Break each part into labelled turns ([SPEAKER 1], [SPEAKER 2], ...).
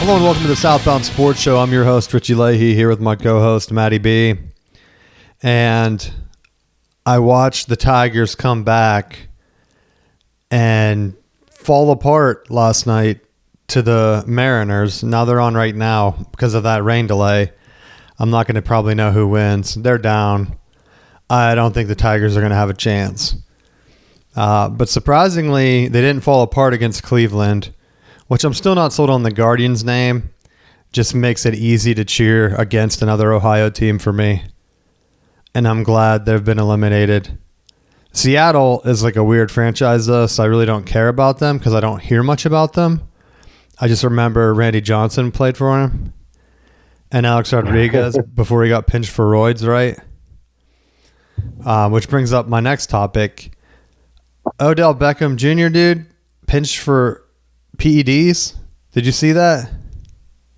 [SPEAKER 1] Hello and welcome to the Southbound Sports Show. I'm your host, Richie Leahy, here with my co-host, Matty B. And I watched the Tigers come back and fall apart last night to the Mariners. Now they're on right now because of that rain delay. I'm not going to probably know who wins. They're down. I don't think the Tigers are going to have a chance. But surprisingly, they didn't fall apart against Cleveland, which I'm still not sold on the Guardians name. Just makes it easy to cheer against another Ohio team for me. And I'm glad they've been eliminated. Seattle is like a weird franchise though, so I really don't care about them because I don't hear much about them. I just remember Randy Johnson played for him. And Alex Rodriguez before he got pinched for roids, right? Which brings up my next topic. Odell Beckham Jr., dude, pinched for PEDs. Did you see that?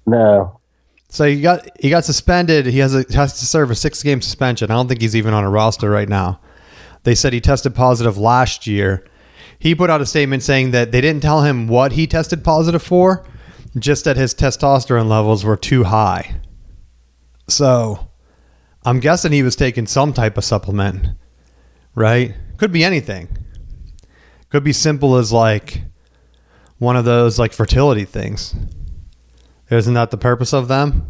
[SPEAKER 2] No.
[SPEAKER 1] So he got suspended. He has to serve a 6-game suspension. I don't think he's even on a roster right now. They said he tested positive last year. He put out a statement saying that they didn't tell him what he tested positive for, just that his testosterone levels were too high. So I'm guessing he was taking some type of supplement, right? Could be anything. Could be simple as like one of those like fertility things. Isn't that the purpose of them?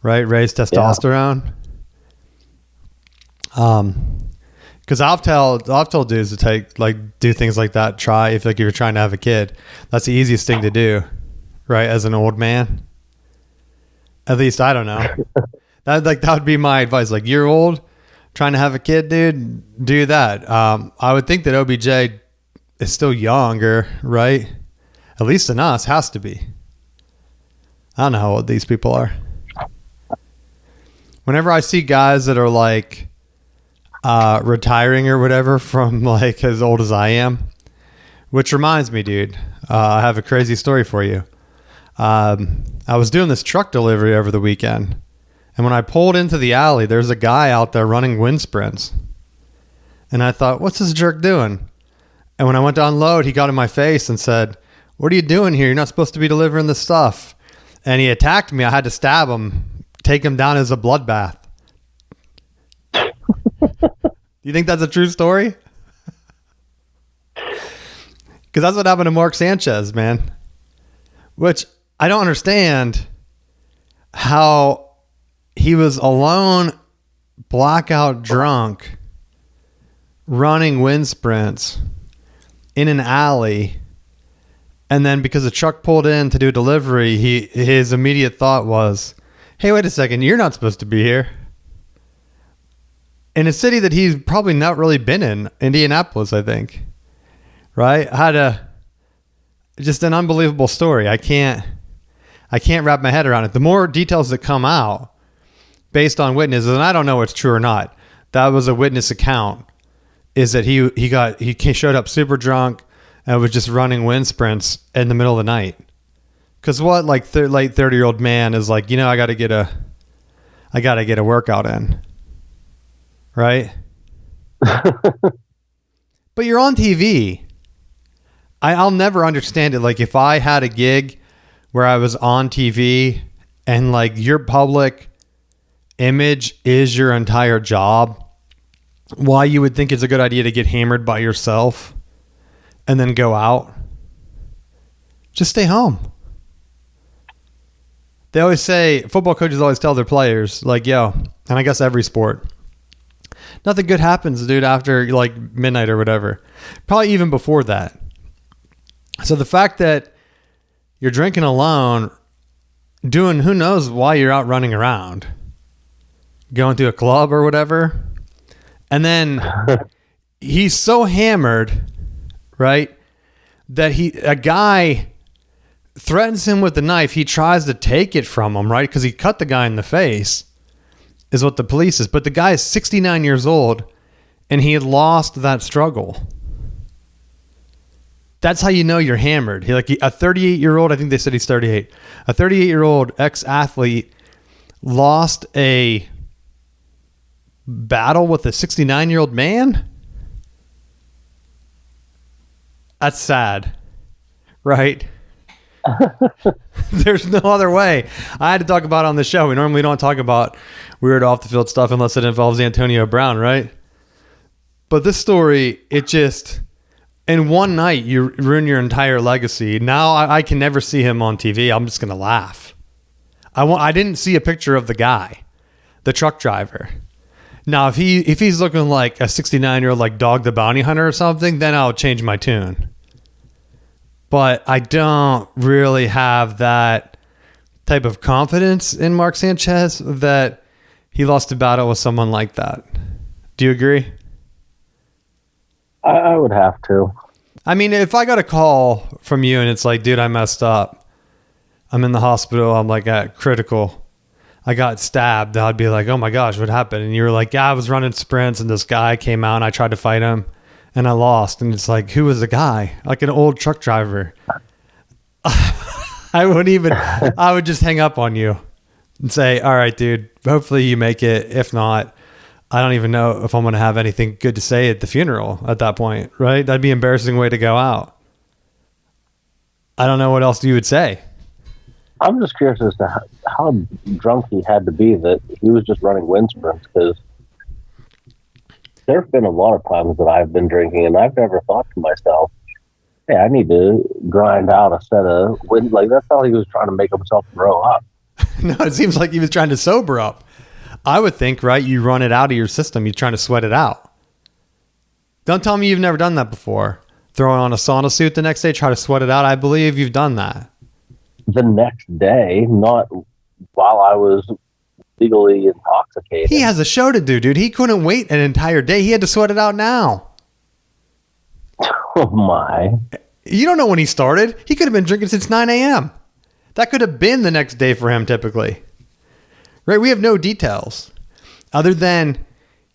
[SPEAKER 1] Right? Raise testosterone. Because I've told dudes to do things like that. Try if you're trying to have a kid. That's the easiest thing to do, right? As an old man. At least I don't know. that would be my advice. Like, you're old, trying to have a kid, dude. Do that. I would think that OBJ is still younger, right? At least than us, has to be. I don't know how old these people are. Whenever I see guys that are like retiring or whatever from like as old as I am, which reminds me, dude, I have a crazy story for you. I was doing this truck delivery over the weekend, and when I pulled into the alley, there's a guy out there running wind sprints. And I thought, what's this jerk doing? And when I went to unload, he got in my face and said, "What are you doing here? You're not supposed to be delivering this stuff." And he attacked me. I had to stab him, take him down as a bloodbath. Do you think that's a true story? Because that's what happened to Mark Sanchez, man. Which I don't understand how he was alone, blackout drunk, running wind sprints in an alley. And then because the truck pulled in to do delivery, his immediate thought was, hey, wait a second, you're not supposed to be here. In a city that he's probably not really been in, Indianapolis, I think. Right? Just an unbelievable story. I can't wrap my head around it. The more details that come out based on witnesses, and I don't know what's true or not, that was a witness account, is that he showed up super drunk and was just running wind sprints in the middle of the night. Because what late 30-year-old man is like, I got to get a workout in, right? But you're on TV. I'll never understand it. Like, if I had a gig where I was on TV and like your public image is your entire job, why you would think it's a good idea to get hammered by yourself and then go out? Just stay home. They always say, football coaches always tell their players, like, yo, and I guess every sport, nothing good happens, dude, after like midnight or whatever. Probably even before that. So the fact that you're drinking alone, doing who knows why you're out running around, going to a club or whatever, and then he's so hammered, right, that a guy threatens him with the knife. He tries to take it from him, right, because he cut the guy in the face, is what the police is. But the guy is 69 years old, and he had lost that struggle. That's how you know you're hammered. A 38-year-old, I think they said he's 38, a 38-year-old ex-athlete lost a battle with a 69-year-old man? That's sad, right? There's no other way. I had to talk about it on the show. We normally don't talk about weird off the field stuff unless it involves Antonio Brown, right? But this story, it just, in one night, you ruin your entire legacy. Now I can never see him on TV. I'm just going to laugh. I didn't see a picture of the guy, the truck driver. Now, if he's looking like a 69-year-old like Dog the Bounty Hunter or something, then I'll change my tune. But I don't really have that type of confidence in Mark Sanchez that he lost a battle with someone like that. Do you agree?
[SPEAKER 2] I would have to.
[SPEAKER 1] I mean, if I got a call from you and it's like, dude, I messed up. I'm in the hospital. I'm like at critical. I got stabbed. I'd be like, oh my gosh, what happened? And you were like, yeah, I was running sprints and this guy came out and I tried to fight him and I lost. And it's like, who was the guy? Like an old truck driver. I would just hang up on you and say, all right, dude, hopefully you make it. If not, I don't even know if I'm going to have anything good to say at the funeral at that point, right? That'd be an embarrassing way to go out. I don't know what else you would say.
[SPEAKER 2] I'm just curious as to how drunk he had to be that he was just running wind sprints, because there have been a lot of times that I've been drinking and I've never thought to myself, hey, I need to grind out a set of wind. Like, that's how he was trying to make himself grow up.
[SPEAKER 1] No, it seems like he was trying to sober up. I would think, right, you run it out of your system. You're trying to sweat it out. Don't tell me you've never done that before. Throw on a sauna suit the next day, try to sweat it out. I believe you've done that.
[SPEAKER 2] The next day, not while I was legally intoxicated.
[SPEAKER 1] He has a show to do, dude. He couldn't wait an entire day. He had to sweat it out now.
[SPEAKER 2] Oh, my.
[SPEAKER 1] You don't know when he started. He could have been drinking since 9 a.m. That could have been the next day for him, typically. Right? We have no details other than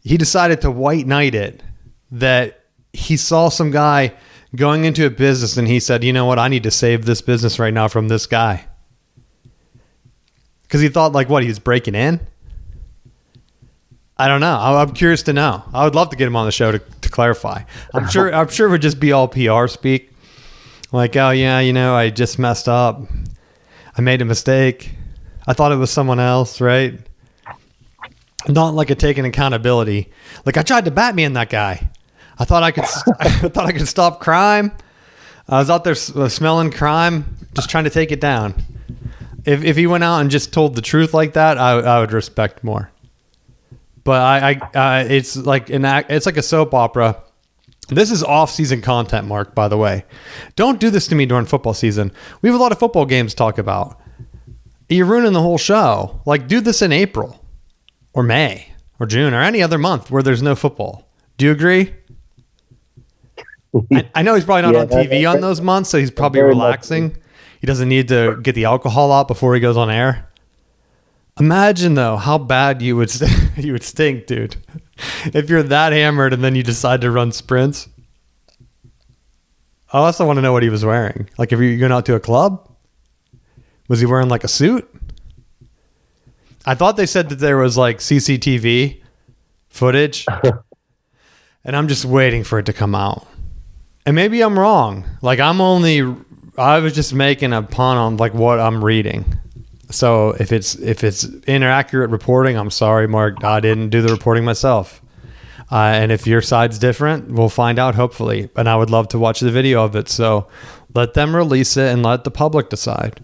[SPEAKER 1] he decided to white knight it, that he saw some guy going into a business and he said, you know what? I need to save this business right now from this guy. Because he thought, like, what? He was breaking in? I don't know. I'm curious to know. I would love to get him on the show to clarify. I'm sure it would just be all PR speak. Like, oh, yeah, you know, I just messed up. I made a mistake. I thought it was someone else, right? Not like a taking accountability. Like, I tried to Batman that guy. I thought I could stop crime. I was out there smelling crime, just trying to take it down. If he went out and just told the truth like that, I would respect more. But it's like a soap opera. This is off-season content, Mark, by the way. Don't do this to me during football season. We have a lot of football games to talk about. You're ruining the whole show. Like, do this in April or May or June or any other month where there's no football. Do you agree? I know he's probably not on TV on those months, so he's probably relaxing. He doesn't need to get the alcohol out before he goes on air. Imagine, though, how bad you would stink, dude. If you're that hammered and then you decide to run sprints. I also want to know what he was wearing. Like, if you're going out to a club, was he wearing like a suit? I thought they said that there was like CCTV footage, and I'm just waiting for it to come out. And maybe I'm wrong. Like, I was just making a pun on like what I'm reading. So if it's inaccurate reporting, I'm sorry, Mark. I didn't do the reporting myself. And if your side's different, we'll find out, hopefully. And I would love to watch the video of it. So let them release it and let the public decide.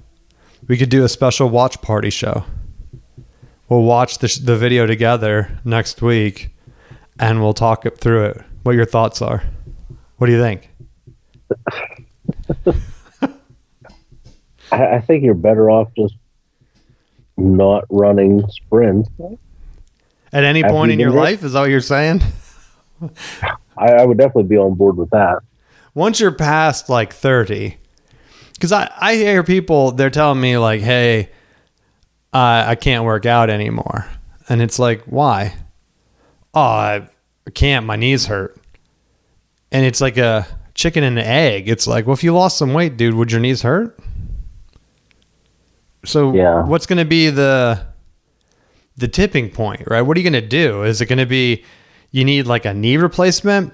[SPEAKER 1] We could do a special watch party show. We'll watch the video together next week, and we'll talk it through it. What your thoughts are. What do you think?
[SPEAKER 2] I think you're better off just not running sprints.
[SPEAKER 1] At any point in your life? Is that what you're saying?
[SPEAKER 2] I would definitely be on board with that.
[SPEAKER 1] Once you're past like 30, because I hear people, they're telling me like, hey, I can't work out anymore. And it's like, why? Oh, I can't. My knees hurt. And it's like a chicken and an egg. It's like, well, if you lost some weight, dude, would your knees hurt? So yeah. What's going to be the tipping point, right? What are you going to do? Is it going to be you need like a knee replacement?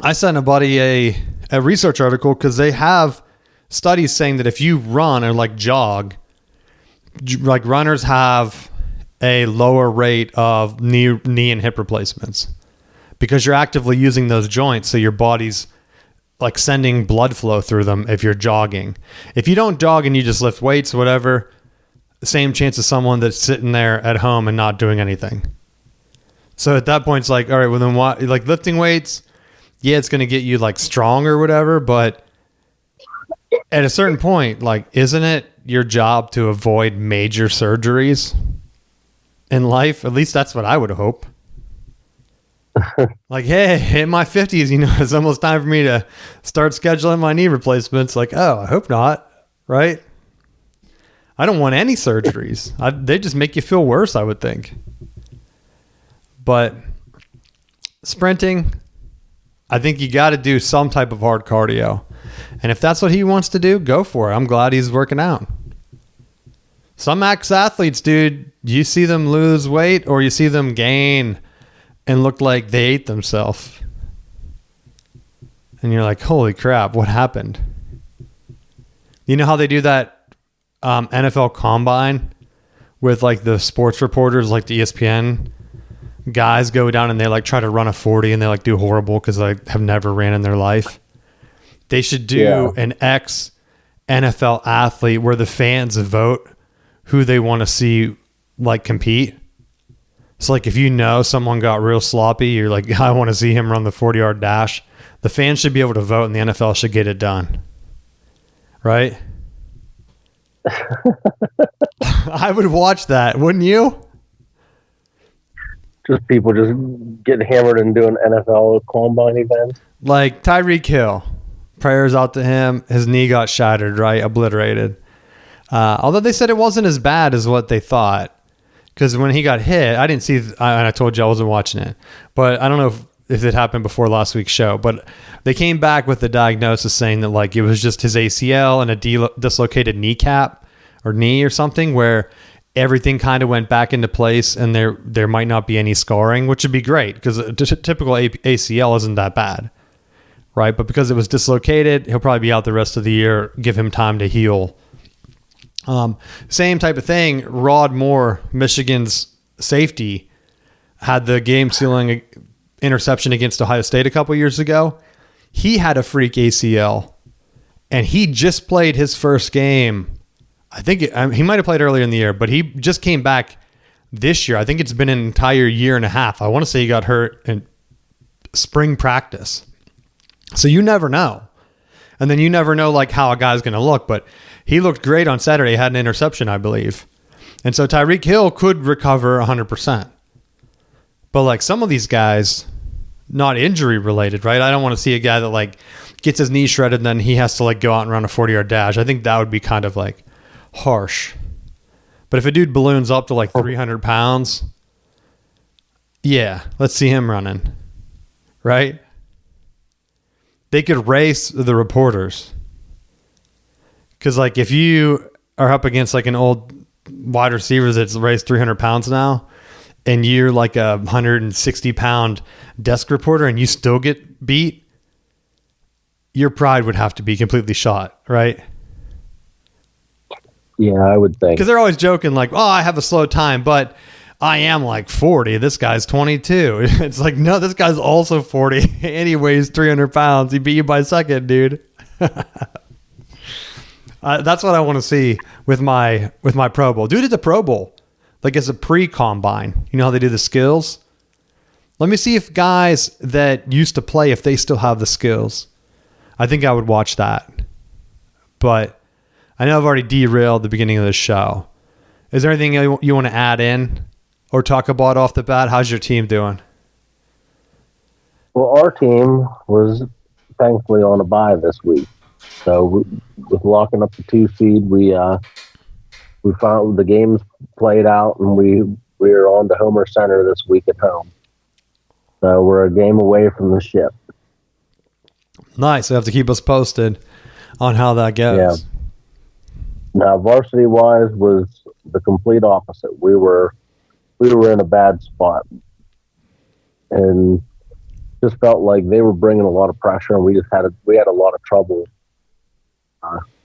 [SPEAKER 1] I sent a buddy a research article because they have studies saying that if you run or like jog, like runners have a lower rate of knee and hip replacements because you're actively using those joints. So your body's like sending blood flow through them if you're jogging. If you don't jog and you just lift weights, whatever, the same chance as someone that's sitting there at home and not doing anything. So at that point, it's like, all right, well then what? Like lifting weights, yeah, it's going to get you like strong or whatever, but at a certain point, like, isn't it your job to avoid major surgeries in life? At least that's what I would hope. Like, hey, in my 50s, you know, it's almost time for me to start scheduling my knee replacements. Like, oh, I hope not, right? I don't want any surgeries. They just make you feel worse, I would think. But sprinting, I think you got to do some type of hard cardio. And if that's what he wants to do, go for it. I'm glad he's working out. Some ex-athletes, dude, you see them lose weight or you see them gain and look like they ate themselves. And you're like, holy crap, what happened? You know how they do that NFL combine with like the sports reporters, like the ESPN guys go down and they like try to run a 40 and they like do horrible because they have never ran in their life. They should do an ex-NFL athlete where the fans vote who they want to see like compete. So like if you know someone got real sloppy, you're like, I want to see him run the 40-yard dash. The fans should be able to vote and the NFL should get it done. Right? I would watch that, wouldn't you?
[SPEAKER 2] Just people just getting hammered and doing NFL combine events.
[SPEAKER 1] Like Tyreek Hill. Prayers out to him. His knee got shattered, right? Obliterated. Although they said it wasn't as bad as what they thought. Because when he got hit, I didn't see, and I told you I wasn't watching it. But I don't know if it happened before last week's show. But they came back with the diagnosis saying that like it was just his ACL and a dislocated kneecap or knee or something where everything kind of went back into place and there might not be any scarring, which would be great because a typical ACL isn't that bad. Right, but because it was dislocated, he'll probably be out the rest of the year. Give him time to heal. Same type of thing. Rod Moore, Michigan's safety, had the game-sealing interception against Ohio State a couple years ago. He had a freak ACL, and he just played his first game. I think he might have played earlier in the year, but he just came back this year. I think it's been an entire year and a half. I want to say he got hurt in spring practice. So you never know. And then you never know like how a guy's going to look, but he looked great on Saturday. He had an interception, I believe. And so Tyreek Hill could recover 100%. But like some of these guys, not injury related, right? I don't want to see a guy that like gets his knee shredded and then he has to like go out and run a 40-yard dash. I think that would be kind of like harsh. But if a dude balloons up to like 300 pounds, yeah, let's see him running, right? They could race the reporters. Because, like, if you are up against, like, an old wide receiver that's raised 300 pounds now, and you're, like, a 160-pound desk reporter and you still get beat, your pride would have to be completely shot, right?
[SPEAKER 2] Yeah, I would think.
[SPEAKER 1] Because they're always joking, like, oh, I have a slow time, but I am like 40. This guy's 22. It's like, no, this guy's also 40. And he weighs 300 pounds. He beat you by a second, dude. That's what I want to see with my Pro Bowl. Dude, it's a Pro Bowl. Like it's a pre-combine. You know how they do the skills? Let me see if guys that used to play, if they still have the skills. I think I would watch that. But I know I've already derailed the beginning of the show. Is there anything you want to add in? Or talk about off the bat? How's your team doing?
[SPEAKER 2] Well, our team was thankfully on a bye this week. So with locking up the 2 seed, we found the games played out, and we are on to Homer Center this week at home. So we're a game away from the ship.
[SPEAKER 1] Nice. You have to keep us posted on how that goes.
[SPEAKER 2] Yeah. Now, varsity-wise was the complete opposite. We were in a bad spot, and just felt like they were bringing a lot of pressure, and we had a lot of trouble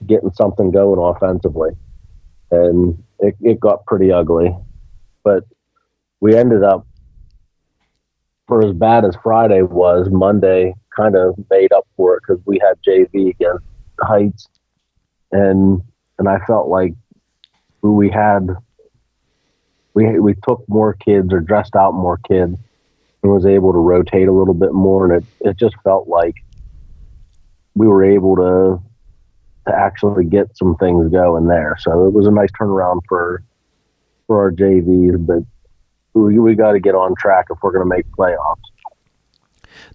[SPEAKER 2] getting something going offensively. And it got pretty ugly. But we ended up, for as bad as Friday was, Monday kind of made up for it because we had JV against Heights. And I felt like we took more kids or dressed out more kids and was able to rotate a little bit more. And it just felt like we were able to actually get some things going there. So it was a nice turnaround for our JVs, but we got to get on track if we're going to make playoffs.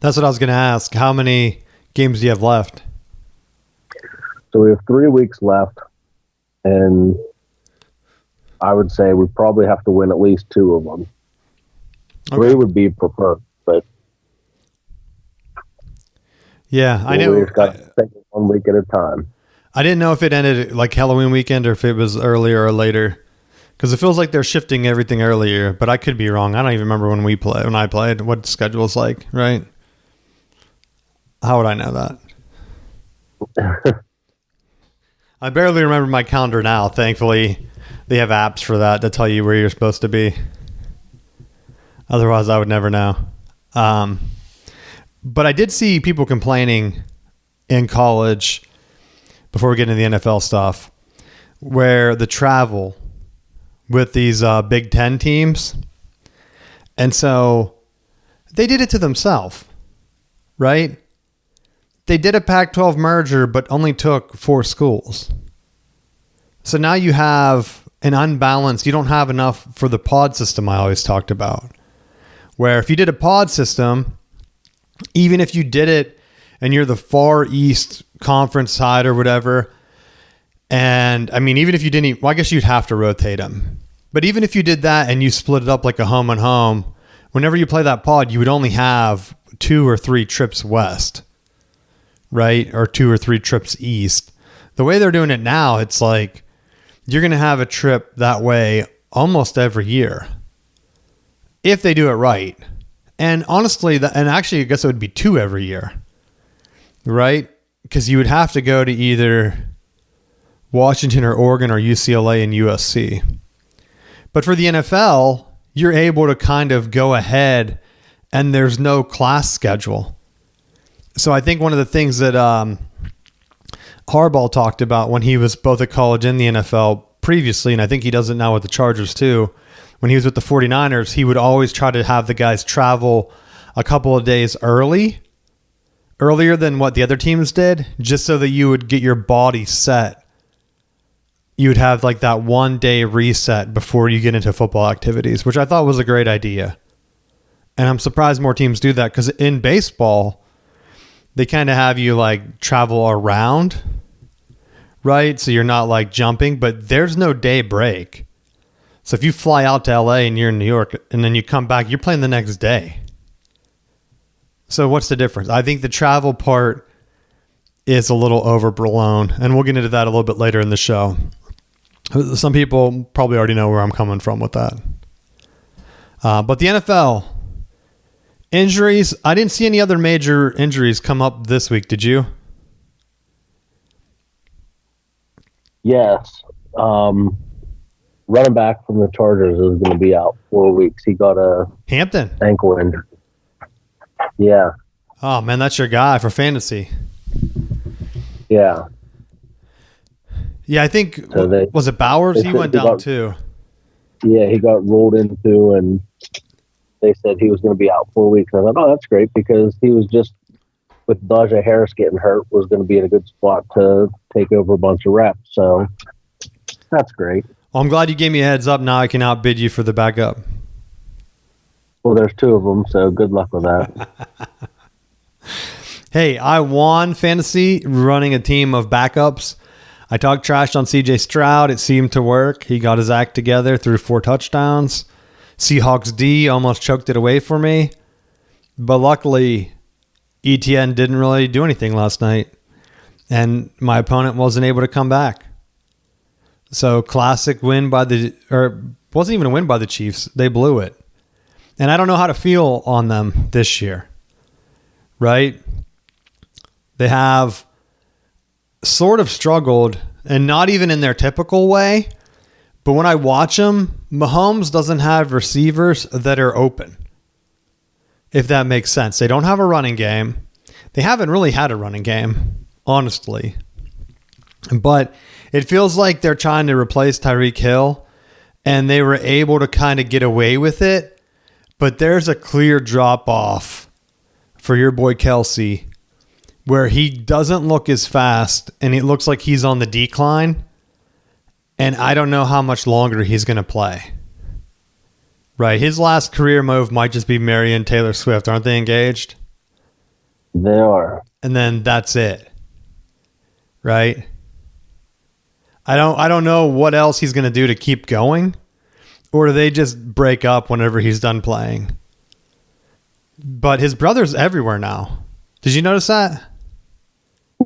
[SPEAKER 1] That's what I was going to ask. How many games do you have left?
[SPEAKER 2] So we have 3 weeks left, and I would say we probably have to win at least 2 of them. Okay. 3 would be preferred, but
[SPEAKER 1] yeah, I know.
[SPEAKER 2] We've got to take it 1 week at a time.
[SPEAKER 1] I didn't know if it ended like Halloween weekend or if it was earlier or later, because it feels like they're shifting everything earlier. But I could be wrong. I don't even remember when I played. What the schedule's like, right? How would I know that? I barely remember my calendar now. Thankfully, they have apps for that to tell you where you're supposed to be. Otherwise, I would never know. But I did see people complaining in college, before we get into the NFL stuff, where the travel with these Big Ten teams. And so they did it to themselves, right? They did a Pac-12 merger, but only took 4 schools. So now you have an unbalanced, you don't have enough for the pod system I always talked about. Where if you did a pod system, even if you did it and you're the far east conference side or whatever, and I mean, even if you didn't, well, I guess you'd have to rotate them. But even if you did that and you split it up like a home and home, whenever you play that pod, you would only have 2 or 3 trips west, right? Or 2 or 3 trips east. The way they're doing it now, it's like you're going to have a trip that way almost every year if they do it right. And honestly, and actually, I guess it would be 2 every year, right? Because you would have to go to either Washington or Oregon or UCLA and USC. But for the NFL, you're able to kind of go ahead and there's no class schedule. So I think one of the things that Harbaugh talked about when he was both at college and the NFL previously, and I think he does it now with the Chargers too, when he was with the 49ers, he would always try to have the guys travel a couple of days earlier than what the other teams did, just so that you would get your body set. You would have like that 1 day reset before you get into football activities, which I thought was a great idea. And I'm surprised more teams do that, because in baseball, they kind of have you like travel around, right? So you're not like jumping, but there's no day break. So if you fly out to LA and you're in New York and then you come back, you're playing the next day. So what's the difference? I think the travel part is a little overblown, and we'll get into that a little bit later in the show. Some people probably already know where I'm coming from with that. But the NFL injuries, I didn't see any other major injuries come up this week. Did you?
[SPEAKER 2] Yes. Running back from the Chargers is going to be out 4 weeks. He got a
[SPEAKER 1] Hampton
[SPEAKER 2] ankle injury. Yeah.
[SPEAKER 1] Oh man, that's your guy for fantasy.
[SPEAKER 2] Yeah.
[SPEAKER 1] Yeah, I think was it Bowers? He went down too.
[SPEAKER 2] Yeah, he got rolled into, and they said he was going to be out 4 weeks. I thought, oh, that's great, because he was just, with Najee Harris getting hurt, was going to be in a good spot to take over a bunch of reps. So that's great.
[SPEAKER 1] Well, I'm glad you gave me a heads up. Now I can outbid you for the backup.
[SPEAKER 2] Well, there's 2 of them, so good luck with that.
[SPEAKER 1] Hey, I won fantasy running a team of backups. I talked trash on CJ Stroud. It seemed to work. He got his act together, threw 4 touchdowns. Seahawks D almost choked it away for me. But luckily, ETN didn't really do anything last night. And my opponent wasn't able to come back. So classic win wasn't even a win by the Chiefs. They blew it. And I don't know how to feel on them this year. Right? They have sort of struggled, and not even in their typical way. But when I watch them, Mahomes doesn't have receivers that are open, if that makes sense. They don't have a running game. They haven't really had a running game, honestly. But it feels like they're trying to replace Tyreek Hill, and they were able to kind of get away with it. But there's a clear drop-off for your boy Kelsey, where he doesn't look as fast, and it looks like he's on the decline. And I don't know how much longer he's going to play. Right. His last career move might just be marrying Taylor Swift. Aren't they engaged?
[SPEAKER 2] They are.
[SPEAKER 1] And then that's it. Right. I don't know what else he's going to do to keep going. Or do they just break up whenever he's done playing? But his brother's everywhere now. Did you notice that?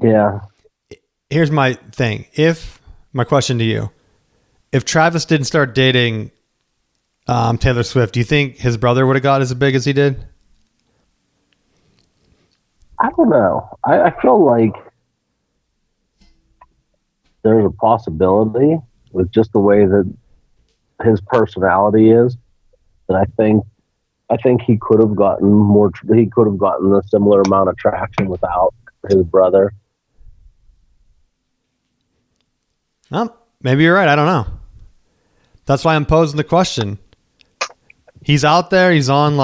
[SPEAKER 2] Yeah.
[SPEAKER 1] Here's my thing. My question to you. If Travis didn't start dating Taylor Swift, do you think his brother would have got as big as he did?
[SPEAKER 2] I don't know. I feel like there's a possibility with just the way that his personality is that I think he could have gotten more. He could have gotten a similar amount of traction without his brother.
[SPEAKER 1] Well, maybe you're right. I don't know. That's why I'm posing the question. He's out there. He's on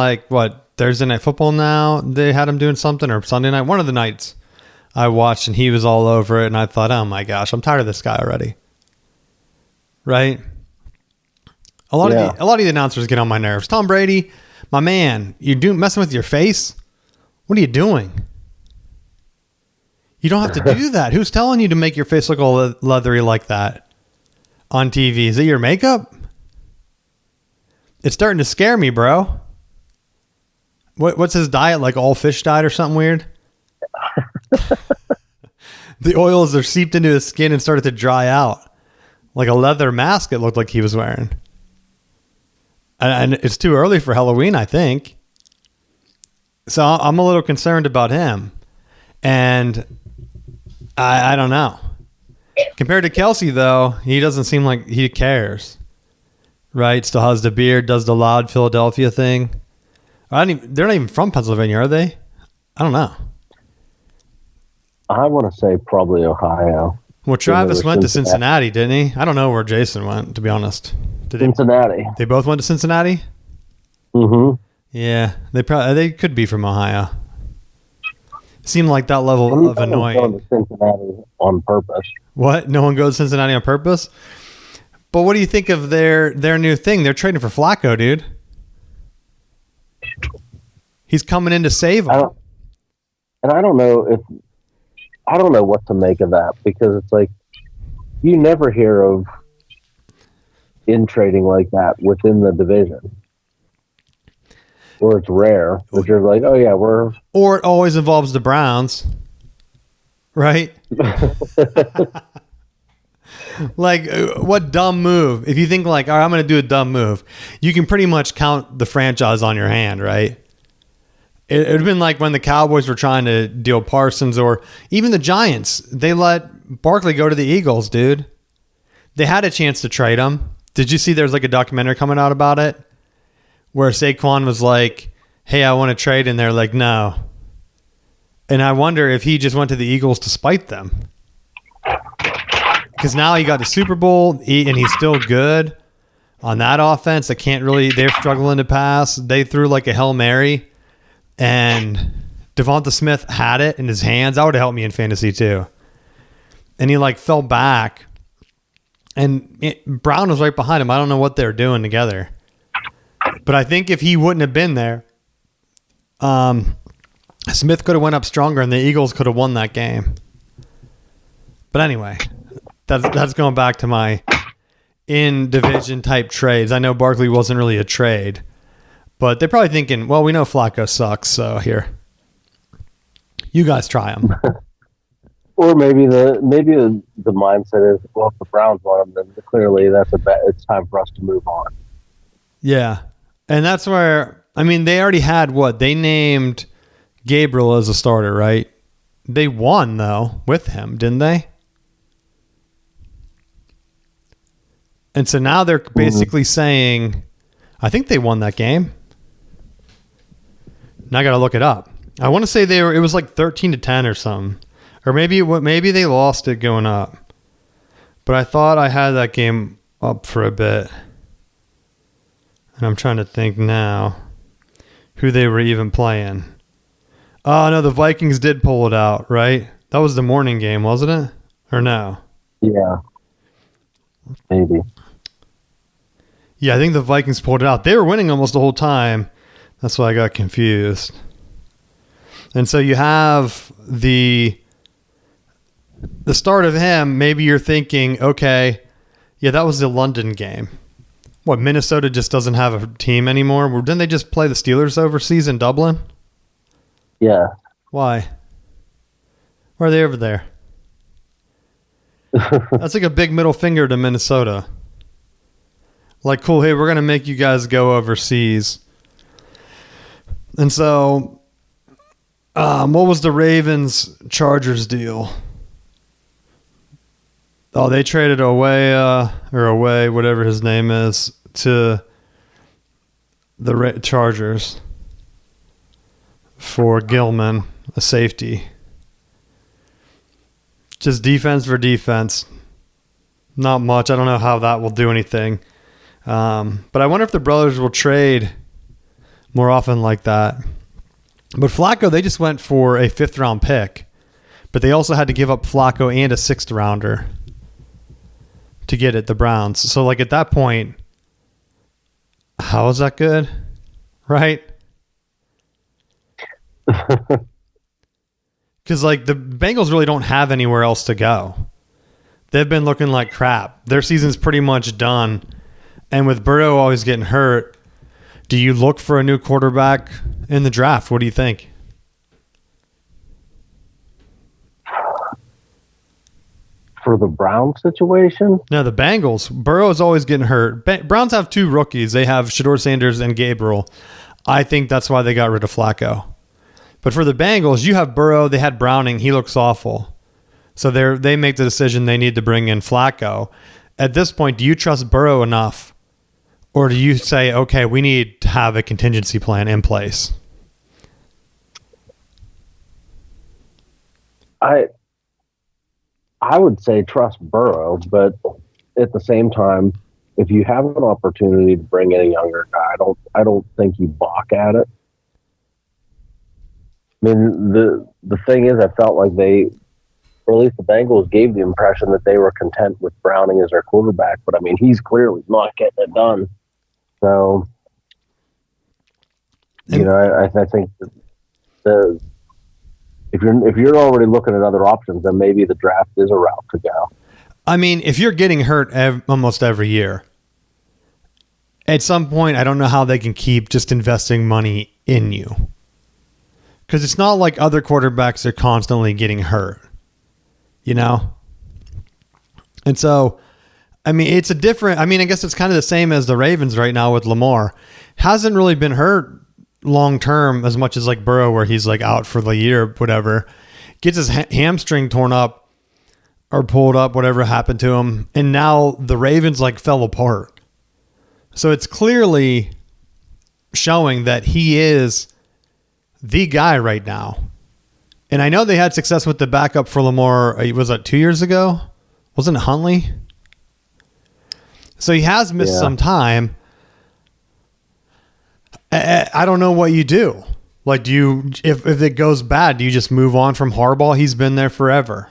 [SPEAKER 1] Thursday Night Football now. They had him doing something, or Sunday night. One of the nights I watched, and he was all over it. And I thought, oh my gosh, I'm tired of this guy already. Right? A lot of the announcers get on my nerves. Tom Brady, my man, you're messing with your face. What are you doing? You don't have to do that. Who's telling you to make your face look all leathery like that on TV? Is it your makeup? It's starting to scare me, bro. What's his diet? Like all fish diet or something weird? The oils are seeped into his skin and started to dry out. Like a leather mask it looked like he was wearing. And it's too early for Halloween, I think. So I'm a little concerned about him. And I don't know. Compared to Kelsey, though, he doesn't seem like he cares. Right? Still has the beard, does the loud Philadelphia thing. They're not even from Pennsylvania, are they? I don't know.
[SPEAKER 2] I want to say probably Ohio.
[SPEAKER 1] Well, Travis went to Cincinnati, didn't he? I don't know where Jason went, to be honest.
[SPEAKER 2] Cincinnati.
[SPEAKER 1] They both went to Cincinnati?
[SPEAKER 2] Mm-hmm.
[SPEAKER 1] Yeah, they could be from Ohio. Seemed like that level of annoying.
[SPEAKER 2] Going to Cincinnati on purpose.
[SPEAKER 1] What? No one goes to Cincinnati on purpose? But what do you think of their new thing? They're trading for Flacco, dude. He's coming in to save them.
[SPEAKER 2] I don't know what to make of that, because it's like you never hear of in trading like that within the division. Or it's rare, but you're like, oh yeah, we're...
[SPEAKER 1] Or it always involves the Browns, right? Like, what dumb move? If you think like, all right, I'm going to do a dumb move, you can pretty much count the franchise on your hand, right? It would have been like when the Cowboys were trying to deal Parsons, or even the Giants. They let Barkley go to the Eagles, dude. They had a chance to trade him. Did you see there's like a documentary coming out about it? Where Saquon was like, hey, I want to trade. And they're like, no. And I wonder if he just went to the Eagles to spite them. Because now he got the Super Bowl and he's still good on that offense. They're struggling to pass. They threw like a Hail Mary and Devonta Smith had it in his hands. That would have helped me in fantasy too. And he like fell back and Brown was right behind him. I don't know what they were doing together. But I think if he wouldn't have been there, Smith could have went up stronger and the Eagles could have won that game. But anyway, that's going back to my in-division type trades. I know Barkley wasn't really a trade, but they're probably thinking, well, we know Flacco sucks, so here. You guys try him.
[SPEAKER 2] Or maybe the mindset is, well, if the Browns want him, then clearly it's time for us to move on.
[SPEAKER 1] Yeah. And that's where, I mean, they already had they named Gabriel as a starter, right? They won, though, with him, didn't they? And so now they're basically saying, I think they won that game. Now I got to look it up. I want to say it was like 13-10 or something. Or maybe they lost it going up. But I thought I had that game up for a bit. And I'm trying to think now who they were even playing. Oh, no, the Vikings did pull it out, right? That was the morning game, wasn't it? Or no?
[SPEAKER 2] Yeah. Maybe.
[SPEAKER 1] Yeah, I think the Vikings pulled it out. They were winning almost the whole time. That's why I got confused. And so you have the start of him. Maybe you're thinking, okay, yeah, that was the London game. What, Minnesota just doesn't have a team anymore? Didn't they just play the Steelers overseas in Dublin?
[SPEAKER 2] Yeah.
[SPEAKER 1] Why? Why are they over there? That's like a big middle finger to Minnesota. Like, cool, hey, we're going to make you guys go overseas. And so, what was the Ravens-Chargers deal? Oh, they traded away, whatever his name is, to the Chargers for Gilman, a safety. Just defense for defense. Not much. I don't know how that will do anything. But I wonder if the brothers will trade more often like that. But Flacco, they just went for a 5th-round pick. But they also had to give up Flacco and a 6th-rounder to get it, the Browns. So, like, at that point, how is that good? Right? Because, like, the Bengals really don't have anywhere else to go. They've been looking like crap. Their season's pretty much done. And with Burrow always getting hurt, do you look for a new quarterback in the draft? What do you think?
[SPEAKER 2] For the Browns situation?
[SPEAKER 1] No, the Bengals. Burrow is always getting hurt. Browns have 2 rookies. They have Shedeur Sanders and Gabriel. I think that's why they got rid of Flacco. But for the Bengals, you have Burrow. They had Browning. He looks awful. So they make the decision they need to bring in Flacco. At this point, do you trust Burrow enough? Or do you say, okay, we need to have a contingency plan in place?
[SPEAKER 2] I would say trust Burrow, but at the same time, if you have an opportunity to bring in a younger guy, I don't think you balk at it. I mean, the thing is, I felt like or at least the Bengals gave the impression that they were content with Browning as their quarterback, but I mean, he's clearly not getting it done. So, I think that if you're already looking at other options, then maybe the draft is a route to go.
[SPEAKER 1] I mean, if you're getting hurt almost every year, at some point, I don't know how they can keep just investing money in you. Because it's not like other quarterbacks are constantly getting hurt, you know? And so, I mean, I guess it's kind of the same as the Ravens right now with Lamar. Hasn't really been hurt long term as much as like Burrow, where he's like out for the year, whatever. Gets his hamstring torn up or pulled up, whatever happened to him. And now the Ravens like fell apart. So it's clearly showing that he is the guy right now. And I know they had success with the backup for Lamar. Was that 2 years ago? Wasn't it Huntley? So he has missed some time. I don't know what you do. Like, if it goes bad, do you just move on from Harbaugh? He's been there forever.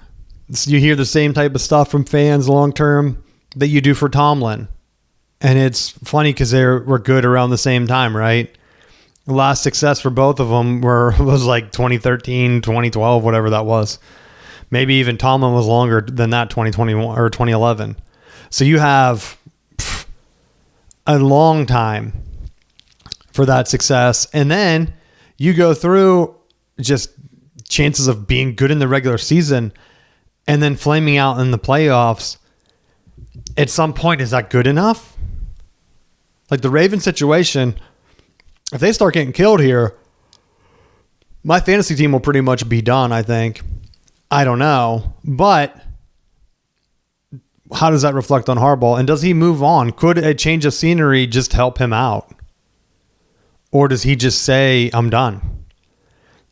[SPEAKER 1] So you hear the same type of stuff from fans long term that you do for Tomlin. And it's funny because they were good around the same time, right? The last success for both of them was like 2013, 2012, whatever that was. Maybe even Tomlin was longer than that, 2021 or 2011. So you have a long time for that success. And then you go through just chances of being good in the regular season and then flaming out in the playoffs. At some point, is that good enough? Like the Ravens situation, if they start getting killed here, my fantasy team will pretty much be done, I think. I don't know. But how does that reflect on Harbaugh? And does he move on? Could a change of scenery just help him out? Or does he just say, I'm done,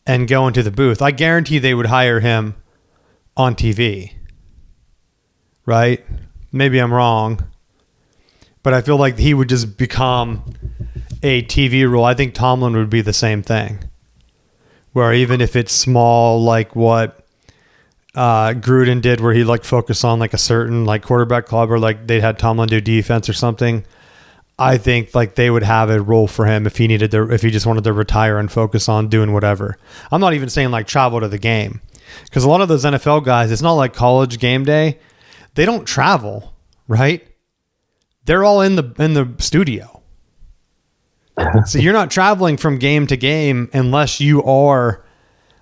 [SPEAKER 1] and go into the booth? I guarantee they would hire him on TV, right? Maybe I'm wrong, but I feel like he would just become a TV role. I think Tomlin would be the same thing, where even if it's small, like what Gruden did, where he like focused on like a certain like quarterback club, or like they had Tomlin do defense or something. I think like they would have a role for him if he just wanted to retire and focus on doing whatever. I'm not even saying like travel to the game, because a lot of those NFL guys, it's not like college game day. They don't travel, right? They're all in the studio. So you're not traveling from game to game unless you are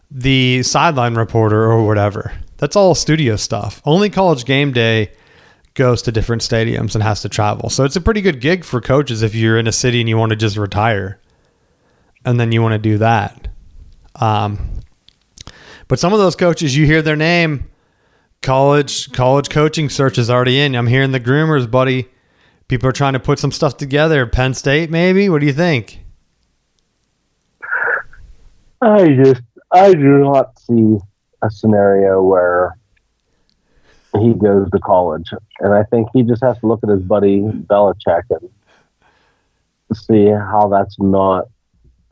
[SPEAKER 1] the sideline reporter or whatever. That's all studio stuff. Only college game day goes to different stadiums and has to travel. So it's a pretty good gig for coaches if you're in a city and you want to just retire and then you want to do that. But some of those coaches, you hear their name, college coaching search is already in. I'm hearing the groomers, buddy. People are trying to put some stuff together. Penn State, maybe? What do you think?
[SPEAKER 2] I do not see a scenario where he goes to college. And I think he just has to look at his buddy Belichick and see how that's not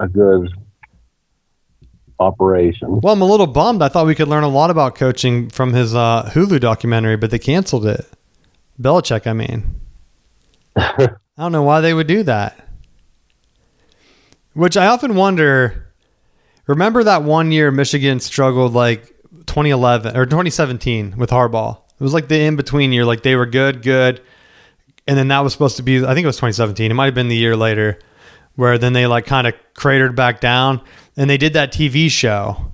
[SPEAKER 2] a good operation.
[SPEAKER 1] Well, I'm a little bummed. I thought we could learn a lot about coaching from his Hulu documentary, but they canceled it. Belichick, I mean. I don't know why they would do that. Which I often wonder, remember that one year Michigan struggled like 2011 or 2017 with Harbaugh? It was like the in-between year. Like they were good. And then that was supposed to be, I think it was 2017. It might have been the year later where then they like kind of cratered back down. And they did that TV show.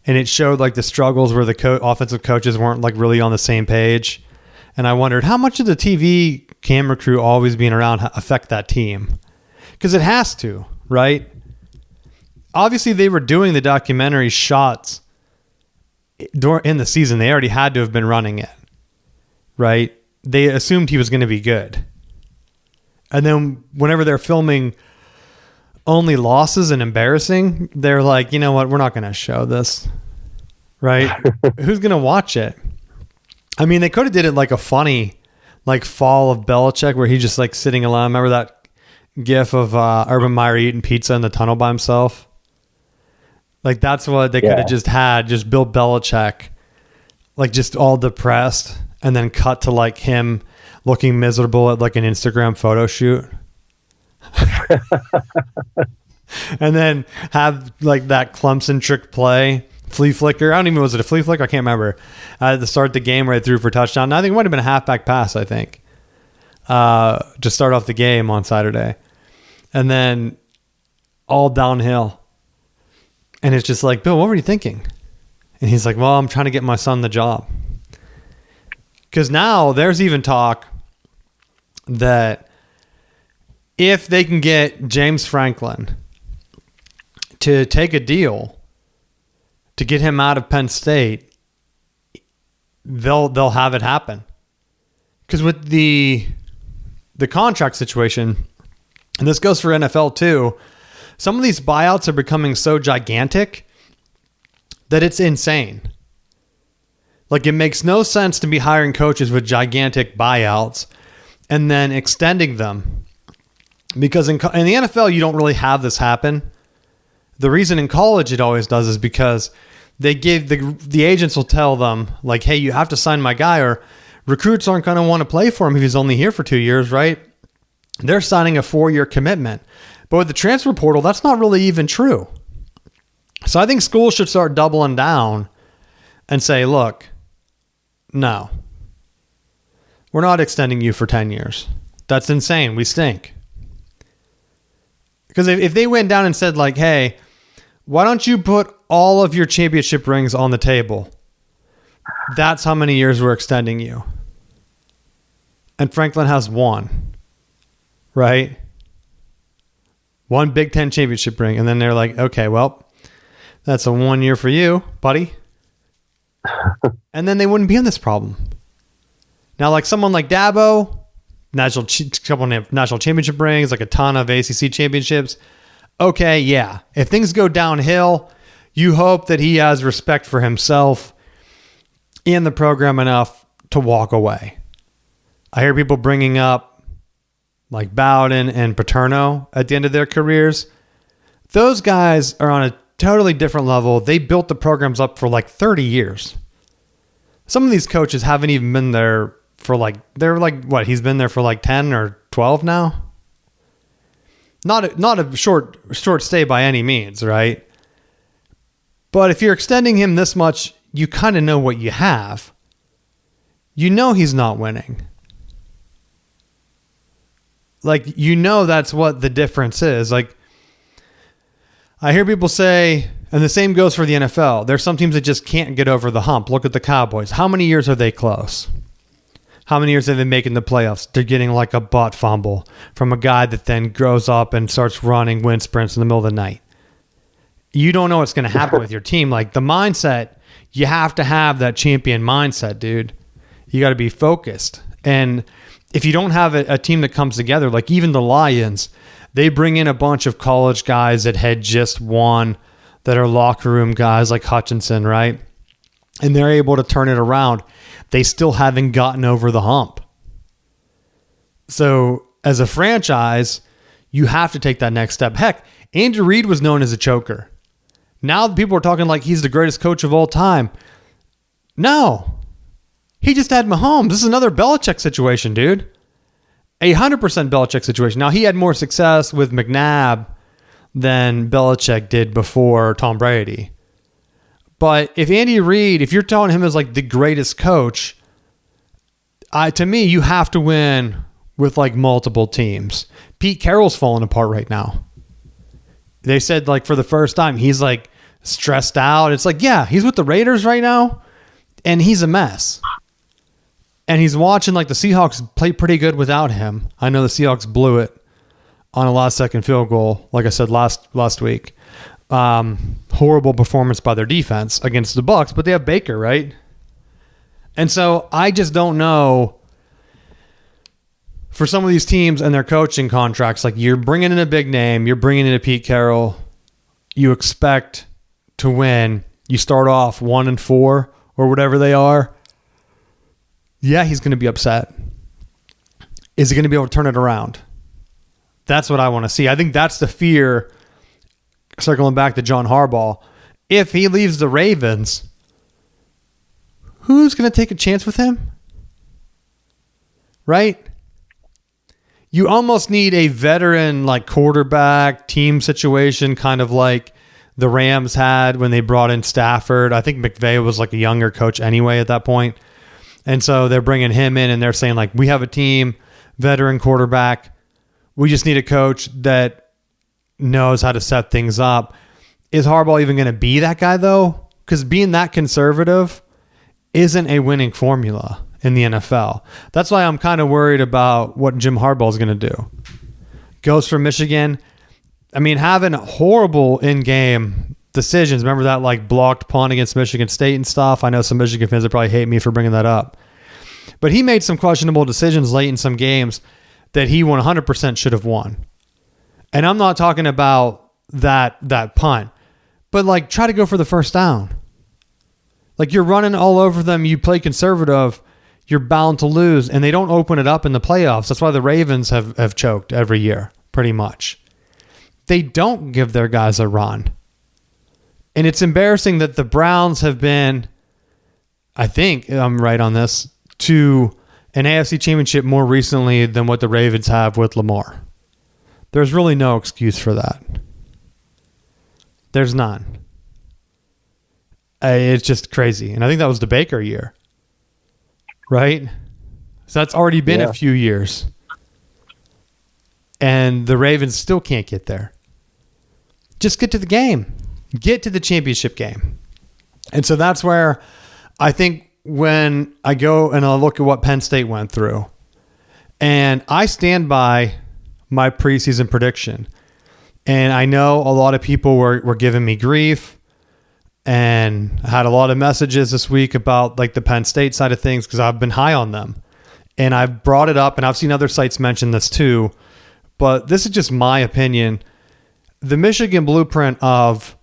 [SPEAKER 1] And it showed like the struggles where the offensive coaches weren't like really on the same page. And I wondered how much of the TV camera crew always being around affect that team? Because it has to, right? Obviously, they were doing the documentary shots in the season. They already had to have been running it, right? They assumed he was going to be good. And then whenever they're filming only losses and embarrassing, they're like, you know what? We're not going to show this, right? Who's going to watch it? I mean, they could have did it like a funny, like fall of Belichick where he's just like sitting alone. Remember that gif of Urban Meyer eating pizza in the tunnel by himself? Like that's what they could have just had, just Bill Belichick, like just all depressed, and then cut to like him looking miserable at like an Instagram photo shoot. And then have like that Clemson trick play, flea flicker. I don't even, was it a flea flicker? I can't remember. At the start of the game where they threw for a touchdown. I think it might have been a halfback pass, I think. To start off the game on Saturday. And then all downhill. And it's just like, Bill, what were you thinking? And he's like, well, I'm trying to get my son the job. Because now there's even talk that if they can get James Franklin to take a deal to get him out of Penn State, they'll have it happen. Because with the contract situation, and this goes for NFL too, some of these buyouts are becoming so gigantic that it's insane. Like it makes no sense to be hiring coaches with gigantic buyouts and then extending them. Because in the NFL, you don't really have this happen. The reason in college it always does is because they give the agents will tell them like, hey, you have to sign my guy, or recruits aren't going to want to play for him if he's only here for 2 years, right? They're signing a 4-year commitment. But with the transfer portal, that's not really even true. So I think schools should start doubling down and say, look, no, we're not extending you for 10 years. That's insane. We stink. Because if they went down and said like, hey, why don't you put all of your championship rings on the table? That's how many years we're extending you. And Franklin has one, right? One Big Ten championship ring. And then they're like, okay, well, that's a 1 year for you, buddy. And then they wouldn't be in this problem. Now, like someone like Dabo, couple of national championship rings, like a ton of ACC championships. Okay, yeah. If things go downhill, you hope that he has respect for himself and the program enough to walk away. I hear people bringing up like Bowden and Paterno at the end of their careers. Those guys are on a totally different level. They built the programs up for like 30 years. Some of these coaches haven't even been there for he's been there for like 10 or 12 now. Not a short stay by any means, right? But if you're extending him this much, you kind of know what you have. You know he's not winning. Like, you know that's what the difference is. Like, I hear people say, and the same goes for the NFL, there's some teams that just can't get over the hump. Look at the Cowboys. How many years are they close? How many years have they been making the playoffs? They're getting like a butt fumble from a guy that then grows up and starts running wind sprints in the middle of the night. You don't know what's going to happen with your team. Like, the mindset, you have to have that champion mindset, dude. You got to be focused. And if you don't have a team that comes together, like even the Lions, they bring in a bunch of college guys that had just won, that are locker room guys like Hutchinson, right? And they're able to turn it around. They still haven't gotten over the hump. So as a franchise, you have to take that next step. Heck, Andrew Reid was known as a choker. Now people are talking like he's the greatest coach of all time. No. He just had Mahomes. This is another Belichick situation, dude. 100% Belichick situation. Now, he had more success with McNabb than Belichick did before Tom Brady. But if Andy Reid, if you're telling him as like the greatest coach, to me, you have to win with like multiple teams. Pete Carroll's falling apart right now. They said like for the first time, he's like stressed out. It's like, yeah, he's with the Raiders right now and he's a mess. And he's watching like the Seahawks play pretty good without him. I know the Seahawks blew it on a last second field goal, like I said last week. Horrible performance by their defense against the Bucs, but they have Baker, right? And so I just don't know for some of these teams and their coaching contracts, like you're bringing in a big name, you're bringing in a Pete Carroll, you expect to win. You start off 1-4 or whatever they are. Yeah, he's going to be upset. Is he going to be able to turn it around? That's what I want to see. I think that's the fear, circling back to John Harbaugh. If he leaves the Ravens, who's going to take a chance with him? Right? You almost need a veteran like quarterback team situation, kind of like the Rams had when they brought in Stafford. I think McVay was like a younger coach anyway at that point. And so they're bringing him in and they're saying like, we have a team, veteran quarterback. We just need a coach that knows how to set things up. Is Harbaugh even going to be that guy though? Because being that conservative isn't a winning formula in the NFL. That's why I'm kind of worried about what Jim Harbaugh is going to do. Goes for Michigan. I mean, having horrible in-game decisions. Remember that like blocked punt against Michigan State and stuff? I know some Michigan fans would probably hate me for bringing that up. But he made some questionable decisions late in some games that he 100% should have won. And I'm not talking about that punt, but like try to go for the first down. Like you're running all over them. You play conservative. You're bound to lose. And they don't open it up in the playoffs. That's why the Ravens have choked every year, pretty much. They don't give their guys a run. And it's embarrassing that the Browns have been, I think I'm right on this, to an AFC championship more recently than what the Ravens have with Lamar. There's really no excuse for that. There's none. It's just crazy. And I think that was the Baker year. Right? So that's already been a few years. And the Ravens still can't get there. Just get to the game. Get to the championship game. And so that's where I think when I go and I look at what Penn State went through, and I stand by my preseason prediction. And I know a lot of people were giving me grief, and I had a lot of messages this week about like the Penn State side of things because I've been high on them. and I've brought it up, and I've seen other sites mention this too, but this is just my opinion. The Michigan blueprint of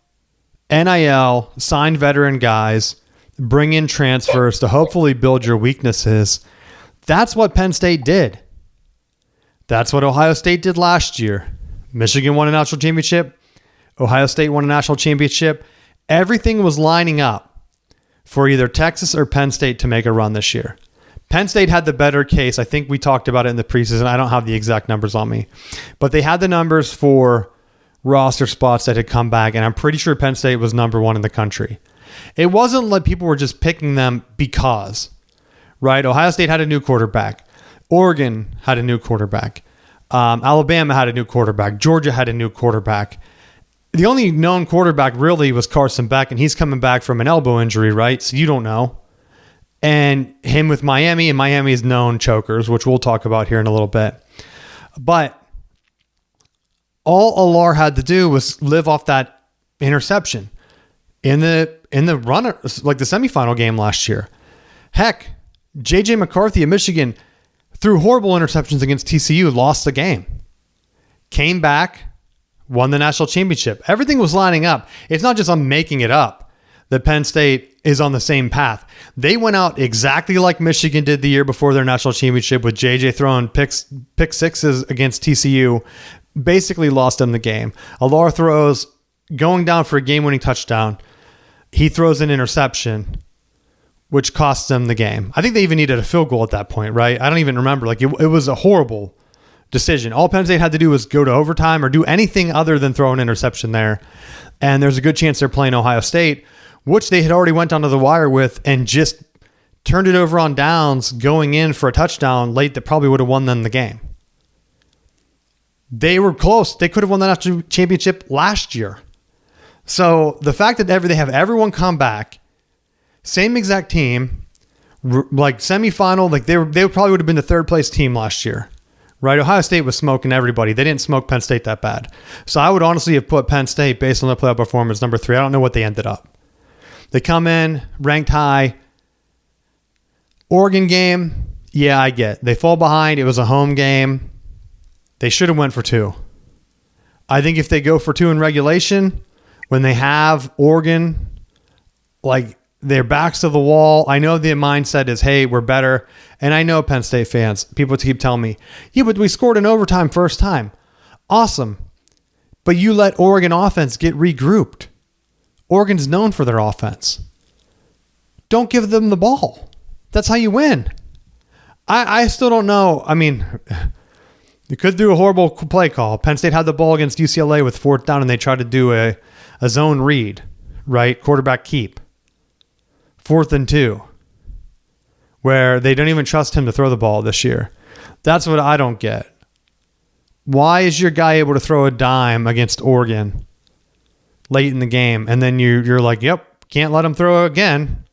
[SPEAKER 1] NIL, signed veteran guys, bring in transfers to hopefully build your weaknesses. That's what Penn State did. That's what Ohio State did last year. Michigan won a national championship. Ohio State won a national championship. Everything was lining up for either Texas or Penn State to make a run this year. Penn State had the better case. I think we talked about it in the preseason. I don't have the exact numbers on me, but they had the numbers for roster spots that had come back, and I'm pretty sure Penn State was number one in the country. It wasn't like people were just picking them because, right? Ohio State had a new quarterback. Oregon had a new quarterback. Alabama had a new quarterback. Georgia had a new quarterback. The only known quarterback really was Carson Beck, and he's coming back from an elbow injury, right? So you don't know. And him with Miami, and Miami's known chokers, which we'll talk about here in a little bit. But all Alar had to do was live off that interception in the runner, like the semifinal game last year. Heck, J.J. McCarthy of Michigan threw horrible interceptions against TCU, lost the game, came back, won the national championship. Everything was lining up. It's not just I'm making it up that Penn State is on the same path. They went out exactly like Michigan did the year before their national championship, with JJ throwing pick sixes against TCU, basically lost them the game. Alar throws, going down for a game-winning touchdown. He throws an interception, which costs them the game. I think they even needed a field goal at that point, right? I don't even remember. Like, it was a horrible decision. All Penn State had to do was go to overtime or do anything other than throw an interception there. And there's a good chance they're playing Ohio State, which they had already went down to the wire with and just turned it over on downs going in for a touchdown late that probably would have won them the game. They were close. They could have won the national championship last year. So the fact that they have everyone come back, same exact team, like semifinal, like they probably would have been the third place team last year, right? Ohio State was smoking everybody. They didn't smoke Penn State that bad. So I would honestly have put Penn State, based on their playoff performance, number 3. I don't know what they ended up. They come in ranked high. Oregon game, yeah, I get. They fall behind. It was a home game. They should have went for 2. I think if they go for 2 in regulation, when they have Oregon, like, their backs to the wall, I know the mindset is, hey, we're better. And I know Penn State fans, people keep telling me, yeah, but we scored in overtime first time. Awesome. But you let Oregon offense get regrouped. Oregon's known for their offense. Don't give them the ball. That's how you win. I still don't know. I mean, you could do a horrible play call. Penn State had the ball against UCLA with 4th down, and they tried to do a zone read, right? Quarterback keep. 4th and 2, where they don't even trust him to throw the ball this year. That's what I don't get. Why is your guy able to throw a dime against Oregon late in the game, and then you're like, yep, can't let him throw again?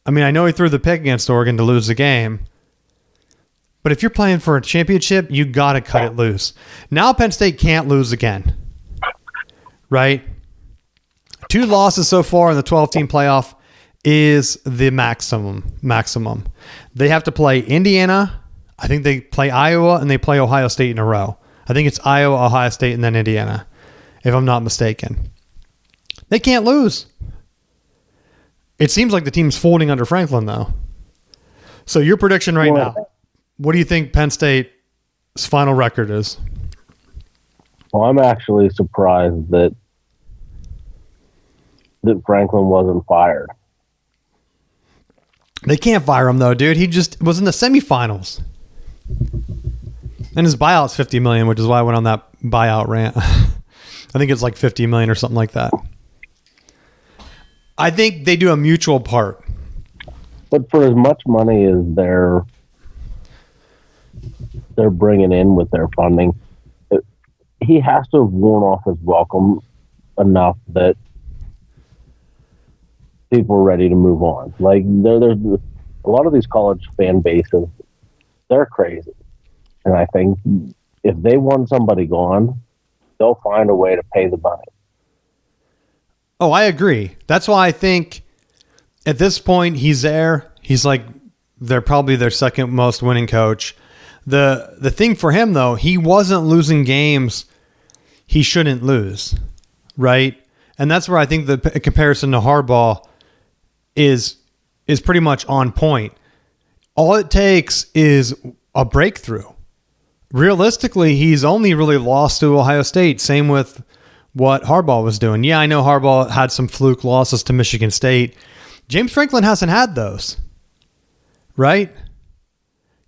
[SPEAKER 1] I mean, I know he threw the pick against Oregon to lose the game, but if you're playing for a championship, you got to cut it loose. Now Penn State can't lose again, right? 2 losses so far in the 12-team playoff is the maximum. They have to play Indiana. I think they play Iowa, and they play Ohio State in a row. I think it's Iowa, Ohio State, and then Indiana, if I'm not mistaken. They can't lose. It seems like the team's folding under Franklin, though. So your prediction right now, what do you think Penn State's final record is?
[SPEAKER 2] Well, I'm actually surprised that Franklin wasn't fired.
[SPEAKER 1] They can't fire him, though, dude. He just was in the semifinals. And his buyout's $50 million, which is why I went on that buyout rant. I think it's like $50 million or something like that. I think they do a mutual part.
[SPEAKER 2] But for as much money as they're bringing in with their funding, he has to have worn off his welcome enough that people are ready to move on. Like, there's a lot of these college fan bases, they're crazy. And I think if they want somebody gone, they'll find a way to pay the money.
[SPEAKER 1] Oh, I agree. That's why I think at this point he's there. He's like They're probably their second most winning coach. The thing for him, though, he wasn't losing games he shouldn't lose, right? And that's where I think the comparison to Harbaugh is pretty much on point. All it takes is a breakthrough. Realistically, he's only really lost to Ohio State. Same with what Harbaugh was doing. Yeah, I know Harbaugh had some fluke losses to Michigan State. James Franklin hasn't had those, right?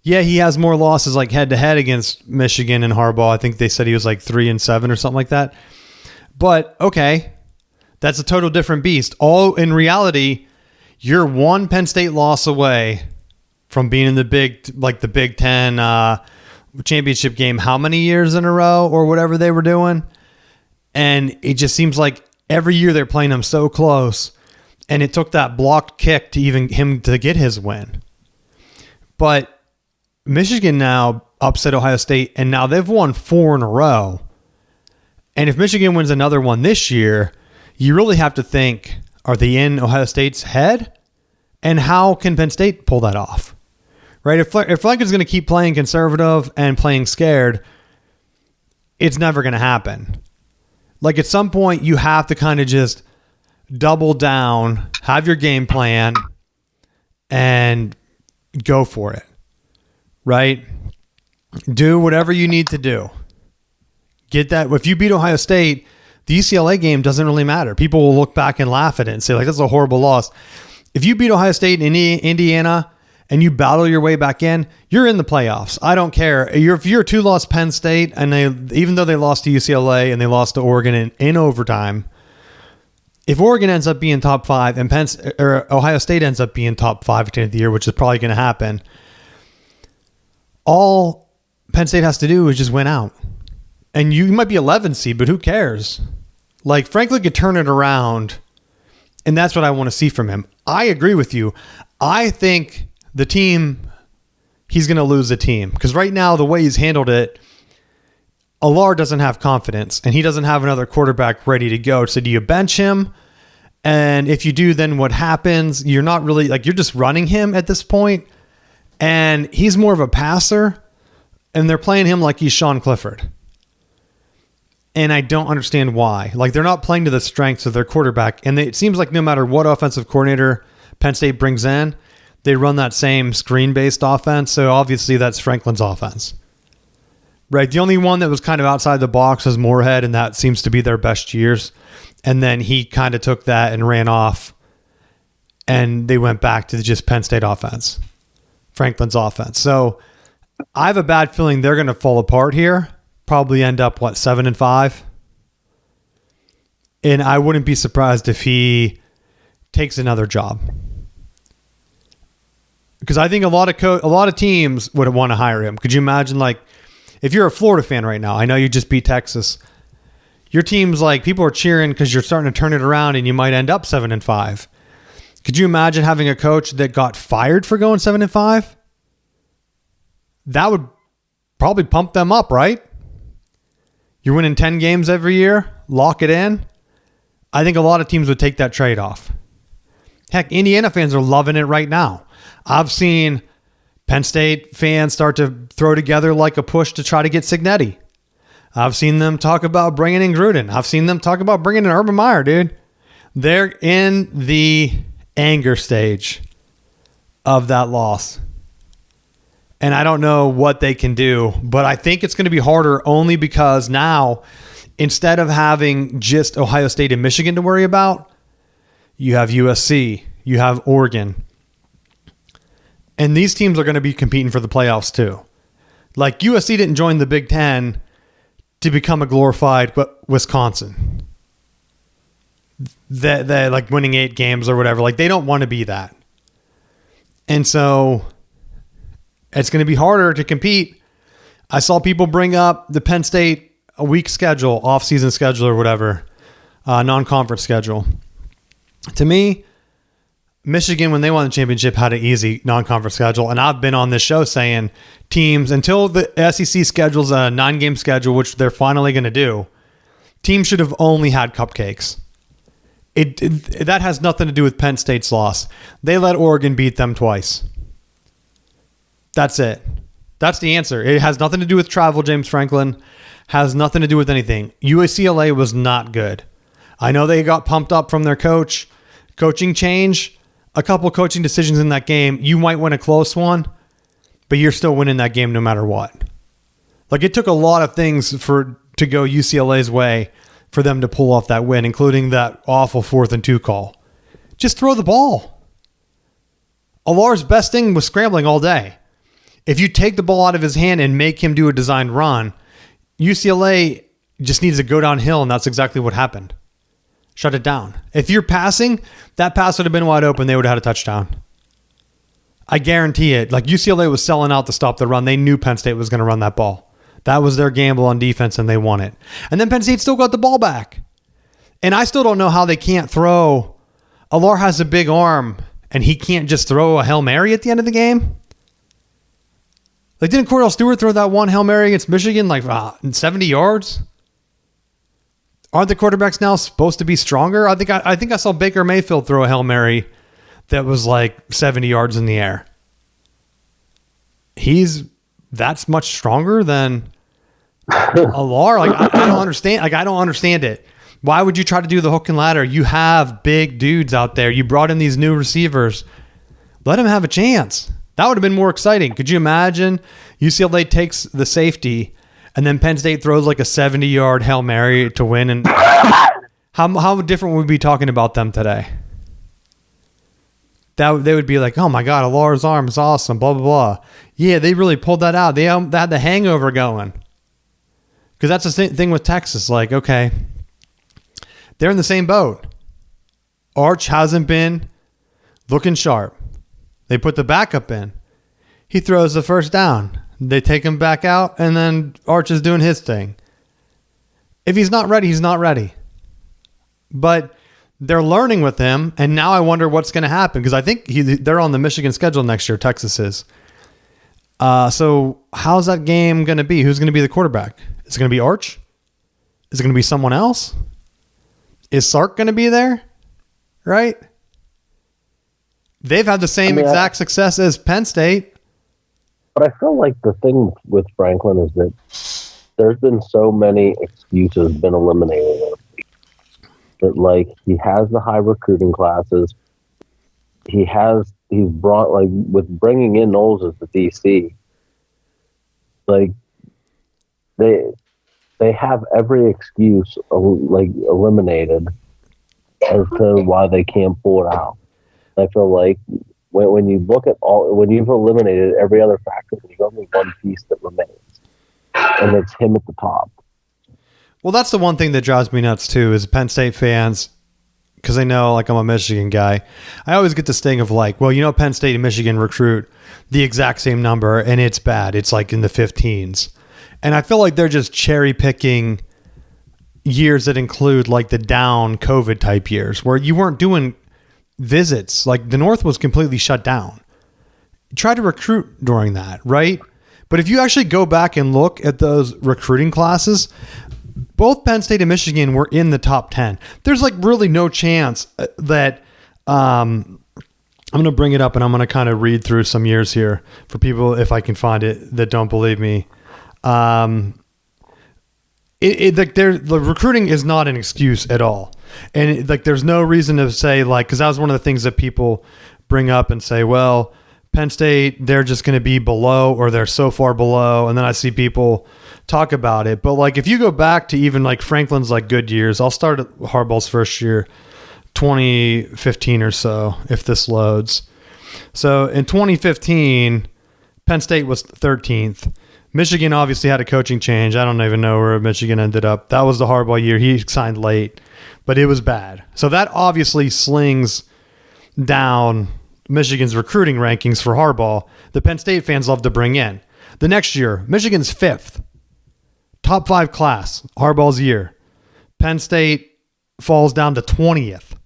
[SPEAKER 1] Yeah, he has more losses like head-to-head against Michigan and Harbaugh. I think they said he was like 3-7 or something like that. But, okay, that's a total different beast. All in reality, you're one Penn State loss away from being in the Big Ten championship game how many years in a row or whatever they were doing. And it just seems like every year they're playing them so close. And it took that blocked kick to even him to get his win. But Michigan now upset Ohio State, and now they've won 4 in a row. And if Michigan wins another one this year, you really have to think, are they in Ohio State's head? And how can Penn State pull that off? Right? If Lincoln's going to keep playing conservative and playing scared, it's never going to happen. Like at some point, you have to kind of just double down, have your game plan, and go for it. Right? Do whatever you need to do. Get that. If you beat Ohio State, the UCLA game doesn't really matter. People will look back and laugh at it and say, like, that's a horrible loss. If you beat Ohio State in Indiana and you battle your way back in, you're in the playoffs. I don't care. If you're a 2-loss Penn State, and even though they lost to UCLA and they lost to Oregon in overtime, if Oregon ends up being top 5 and Ohio State ends up being top 5 at the end of the year, which is probably going to happen, all Penn State has to do is just win out. And you might be 11 seed, but who cares? Like, Franklin could turn it around, and that's what I want to see from him. I agree with you. I think he's going to lose the team. Because right now, the way he's handled it, Allard doesn't have confidence, and he doesn't have another quarterback ready to go. So do you bench him? And if you do, then what happens? You're not really, like, you're just running him at this point. And he's more of a passer, and they're playing him like he's Sean Clifford. And I don't understand why. Like, they're not playing to the strengths of their quarterback. And it seems like no matter what offensive coordinator Penn State brings in, they run that same screen-based offense. So obviously that's Franklin's offense. Right? The only one that was kind of outside the box was Moorhead, and that seems to be their best years. And then he kind of took that and ran off, and they went back to just Penn State offense. Franklin's offense. So I have a bad feeling they're going to fall apart here. Probably end up, 7-5? And I wouldn't be surprised if he takes another job. Because I think a lot of teams would want to hire him. Could you imagine, like, if you're a Florida fan right now, I know you just beat Texas. Your team's like, people are cheering because you're starting to turn it around and you might end up 7-5. Could you imagine having a coach that got fired for going 7-5? That would probably pump them up, right? You're winning 10 games every year, lock it in. I think a lot of teams would take that trade-off. Heck, Indiana fans are loving it right now. I've seen Penn State fans start to throw together like a push to try to get Cignetti. I've seen them talk about bringing in Gruden. I've seen them talk about bringing in Urban Meyer, dude. They're in the anger stage of that loss. And I don't know what they can do, but I think it's going to be harder only because now, instead of having just Ohio State and Michigan to worry about, you have USC, you have Oregon. And these teams are going to be competing for the playoffs too. Like, USC didn't join the Big Ten to become a glorified Wisconsin. They're like winning 8 games or whatever. Like, they don't want to be that. And so it's going to be harder to compete. I saw people bring up the Penn State a week schedule, off-season schedule or whatever, non-conference schedule. To me, Michigan, when they won the championship, had an easy non-conference schedule. And I've been on this show saying teams, until the SEC schedules a 9-game schedule, which they're finally going to do, teams should have only had cupcakes. That has nothing to do with Penn State's loss. They let Oregon beat them twice. That's it. That's the answer. It has nothing to do with travel, James Franklin. Has nothing to do with anything. UCLA was not good. I know they got pumped up from their coaching change, a couple coaching decisions in that game. You might win a close one, but you're still winning that game no matter what. Like, it took a lot of things to go UCLA's way for them to pull off that win, including that awful 4th and 2 call. Just throw the ball. Alar's best thing was scrambling all day. If you take the ball out of his hand and make him do a designed run, UCLA just needs to go downhill, and that's exactly what happened. Shut it down. If you're passing, that pass would have been wide open. They would have had a touchdown. I guarantee it. Like, UCLA was selling out to stop the run. They knew Penn State was going to run that ball. That was their gamble on defense, and they won it. And then Penn State still got the ball back. And I still don't know how they can't throw. Alar has a big arm, and he can't just throw a Hail Mary at the end of the game. Like, didn't Cordell Stewart throw that one Hail Mary against Michigan, like 70 yards? Aren't the quarterbacks now supposed to be stronger? I think I saw Baker Mayfield throw a Hail Mary that was like 70 yards in the air. That's much stronger than Alar. Like, I don't understand. Like, I don't understand it. Why would you try to do the hook and ladder? You have big dudes out there. You brought in these new receivers. Let them have a chance. That would have been more exciting. Could you imagine UCLA takes the safety and then Penn State throws like a 70-yard Hail Mary to win? And how different would we be talking about them today? They would be like, oh my God, Alar's arm is awesome, blah, blah, blah. Yeah, they really pulled that out. They had the hangover going. Because that's the thing with Texas. Like, okay, they're in the same boat. Arch hasn't been looking sharp. They put the backup in. He throws the first down. They take him back out, and then Arch is doing his thing. If he's not ready, he's not ready. But they're learning with him, and now I wonder what's going to happen, because I think they're on the Michigan schedule next year. Texas is. So how's that game going to be? Who's going to be the quarterback? Is it going to be Arch? Is it going to be someone else? Is Sark going to be there? Right? They've had the same exact success as Penn State.
[SPEAKER 2] But I feel like the thing with Franklin is that there's been so many excuses been eliminated. That, like, he has the high recruiting classes. He's brought, like, with bringing in Knowles as the DC, like, they have every excuse, like, eliminated as to why they can't pull it out. I feel like when you look at when you've eliminated every other factor, there's only one piece that remains, and it's him at the top.
[SPEAKER 1] Well, that's the one thing that drives me nuts too, is Penn State fans, because I know, like, I'm a Michigan guy. I always get this thing of like, well, Penn State and Michigan recruit the exact same number, and it's bad. It's like in the 15s. And I feel like they're just cherry picking years that include like the down COVID type years where you weren't doing visits. Like, the North was completely shut down. Try to recruit during that, right? But if you actually go back and look at those recruiting classes, both Penn State and Michigan were in the top 10. There's like really no chance that I'm going to bring it up, and I'm going to kind of read through some years here for people, if I can find it, that don't believe me. The recruiting is not an excuse at all. And there's no reason to say, like, because that was one of the things that people bring up and say, well, Penn State, they're just going to be below, or they're so far below. And then I see people talk about it. But like, if you go back to even like Franklin's like good years, I'll start at Harbaugh's first year, 2015 or so, if this loads. So in 2015, Penn State was 13th. Michigan obviously had a coaching change. I don't even know where Michigan ended up. That was the Harbaugh year. He signed late, but it was bad. So that obviously slings down Michigan's recruiting rankings for Harbaugh. The Penn State fans love to bring in. The next year, Michigan's 5th. Top 5 class, Harbaugh's year. Penn State falls down to 20th,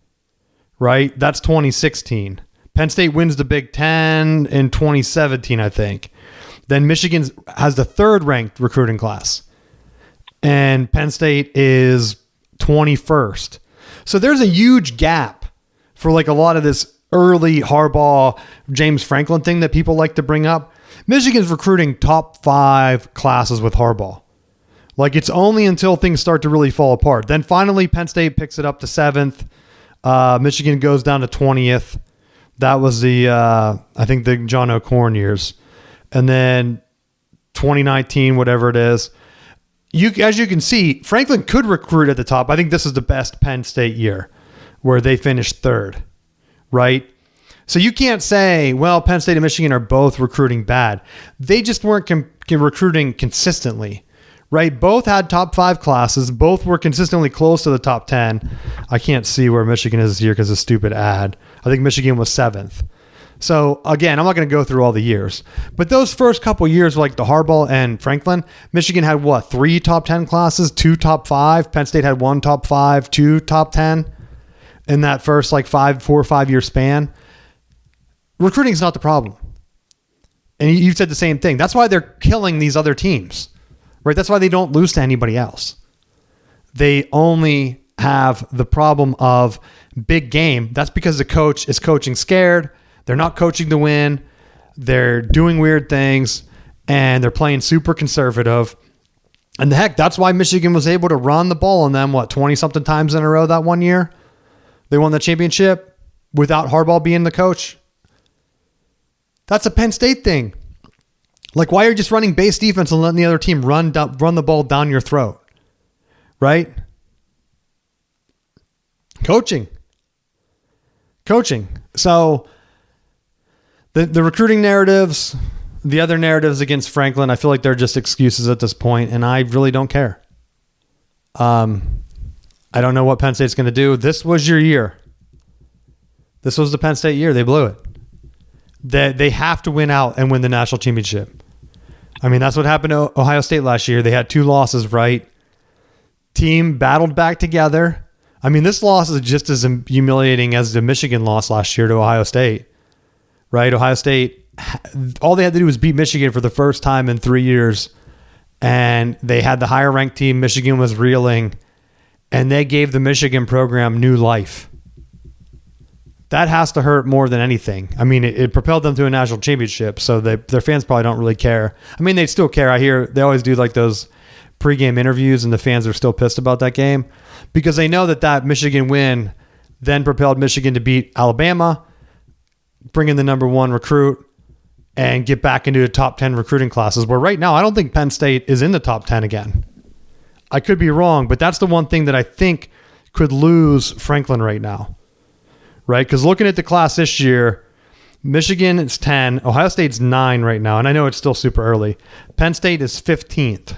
[SPEAKER 1] right? That's 2016. Penn State wins the Big Ten in 2017, I think. Then Michigan has the 3rd ranked recruiting class, and Penn State is 21st. So there's a huge gap for like a lot of this early Harbaugh, James Franklin thing that people like to bring up. Michigan's recruiting top 5 classes with Harbaugh. Like, it's only until things start to really fall apart. Then finally, Penn State picks it up to 7th. Michigan goes down to 20th. That was I think the John O'Corn years. And then 2019, whatever it is. As you can see, Franklin could recruit at the top. I think this is the best Penn State year where they finished 3rd, right? So you can't say, well, Penn State and Michigan are both recruiting bad. They just weren't recruiting consistently. Right, both had top 5 classes. Both were consistently close to the top 10. I can't see where Michigan is this year because of a stupid ad. I think Michigan was 7th. So again, I'm not going to go through all the years, but those first couple years, like the Harbaugh and Franklin, Michigan had 3 top 10 classes, 2 top 5. Penn State had 1 top 5, 2 top 10 in that first 4 or 5 year span. Recruiting is not the problem, and you said the same thing. That's why they're killing these other teams. Right, that's why they don't lose to anybody else. They only have the problem of big game. That's because the coach is coaching scared. They're not coaching to win. They're doing weird things, and they're playing super conservative. And that's why Michigan was able to run the ball on them, 20-something times in a row that one year? They won the championship without Harbaugh being the coach. That's a Penn State thing. Like, why are you just running base defense and letting the other team run the ball down your throat? Right? Coaching. So the recruiting narratives, the other narratives against Franklin, I feel like they're just excuses at this point, and I really don't care. I don't know what Penn State's going to do. This was your year. This was the Penn State year. They blew it. They have to win out and win the national championship. I mean, that's what happened to Ohio State last year. They had 2 losses, right? Team battled back together. I mean, this loss is just as humiliating as the Michigan loss last year to Ohio State, right? Ohio State, all they had to do was beat Michigan for the first time in 3 years, and they had the higher ranked team. Michigan was reeling, and they gave the Michigan program new life. That has to hurt more than anything. I mean, it propelled them to a national championship, so their fans probably don't really care. I mean, they still care. I hear they always do like those pregame interviews, and the fans are still pissed about that game because they know that Michigan win then propelled Michigan to beat Alabama, bring in the number 1 recruit, and get back into the top 10 recruiting classes, where right now I don't think Penn State is in the top 10 again. I could be wrong, but that's the one thing that I think could lose Franklin right now. Right? Because looking at the class this year, Michigan is 10, Ohio State's 9 right now, and I know it's still super early. Penn State is 15th.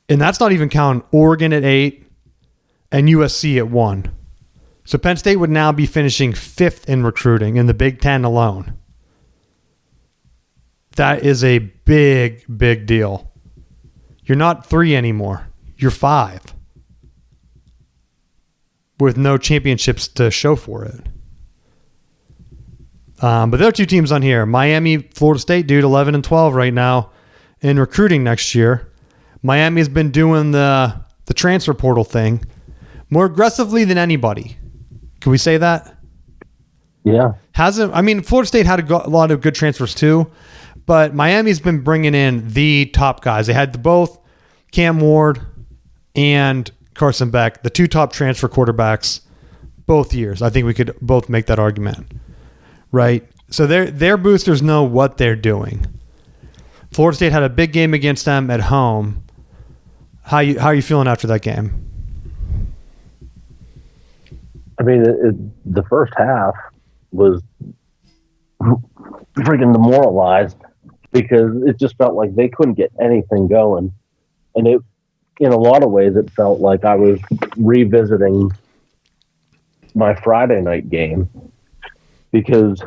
[SPEAKER 1] And that's not even counting Oregon at 8 and USC at 1. So Penn State would now be finishing 5th in recruiting in the Big Ten alone. That is a big, big deal. You're not 3 anymore. You're 5. With no championships to show for it. But there are 2 teams on here. Miami, Florida State, dude, 11 and 12 right now in recruiting next year. Miami's been doing the transfer portal thing more aggressively than anybody. Can we say that?
[SPEAKER 2] Yeah.
[SPEAKER 1] Florida State had a lot of good transfers too, but Miami's been bringing in the top guys. They had both Cam Ward and Carson Beck, the 2 top transfer quarterbacks, both years. I think we could both make that argument, right? So their boosters know what they're doing. Florida State had a big game against them at home. How are you feeling after that game?
[SPEAKER 2] I mean, the first half was freaking demoralized because it just felt like they couldn't get anything going, and it. In a lot of ways, it felt like I was revisiting my Friday night game because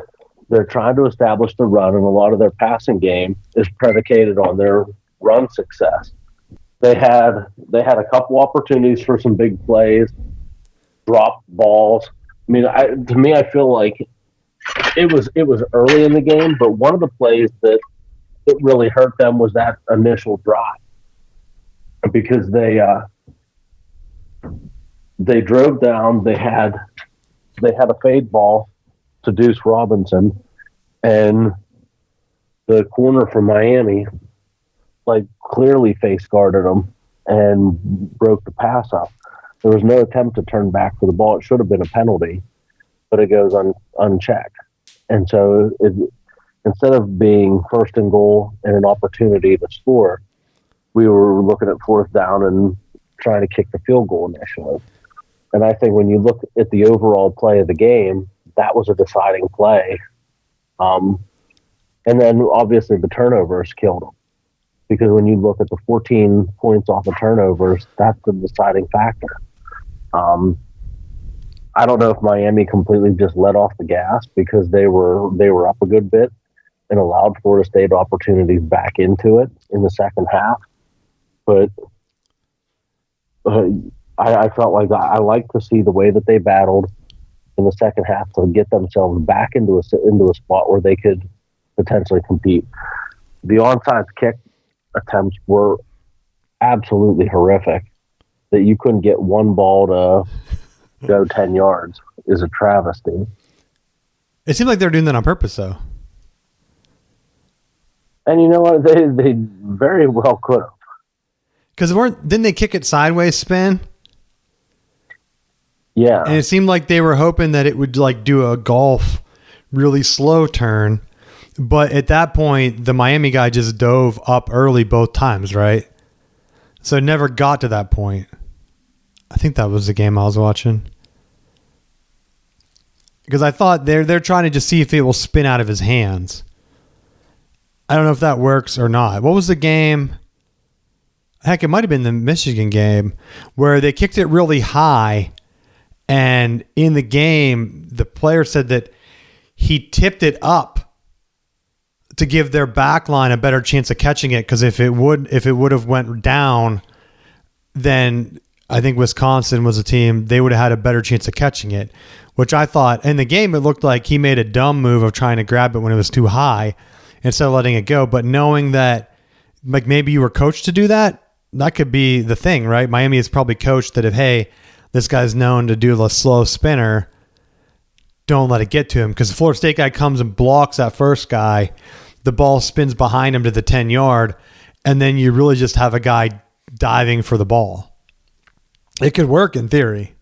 [SPEAKER 2] they're trying to establish the run, and a lot of their passing game is predicated on their run success. They had a couple opportunities for some big plays, dropped balls. I mean, to me, I feel like it was early in the game, but one of the plays that really hurt them was that initial drive. Because they drove down, they had a fade ball to Deuce Robinson, and the corner from Miami, like, clearly face guarded him and broke the pass up. There was no attempt to turn back for the ball. It should have been a penalty, but it goes unchecked. And so instead of being first and goal and an opportunity to score, we were looking at fourth down and trying to kick the field goal initially. And I think when you look at the overall play of the game, that was a deciding play. And then obviously the turnovers killed them. Because when you look at the 14 points off of turnovers, that's the deciding factor. I don't know if Miami completely just let off the gas because they were up a good bit and allowed Florida State opportunities back into it in the second half. But I felt like I like to see the way that they battled in the second half to get themselves back into a spot where they could potentially compete. The onside kick attempts were absolutely horrific. That you couldn't get one ball to go 10 yards is a travesty.
[SPEAKER 1] It seemed like they were doing that on purpose, though.
[SPEAKER 2] And you know what? They very well could have.
[SPEAKER 1] Because didn't they kick it sideways spin?
[SPEAKER 2] Yeah.
[SPEAKER 1] And it seemed like they were hoping that it would like do a golf really slow turn. But at that point, the Miami guy just dove up early both times, right? So it never got to that point. I think that was the game I was watching. Because I thought they're trying to just see if it will spin out of his hands. I don't know if that works or not. What was the game? Heck, it might have been the Michigan game where they kicked it really high. And in the game, the player said that he tipped it up to give their back line a better chance of catching it. Because if it would have went down, then I think Wisconsin was a team, they would have had a better chance of catching it, which I thought in the game, it looked like he made a dumb move of trying to grab it when it was too high instead of letting it go. But knowing that like maybe you were coached to do that, that could be the thing, right? Miami is probably coached that if, hey, this guy's known to do the slow spinner, don't let it get to him. Because the Florida State guy comes and blocks that first guy, the ball spins behind him to the 10-yard, and then you really just have a guy diving for the ball. It could work in theory,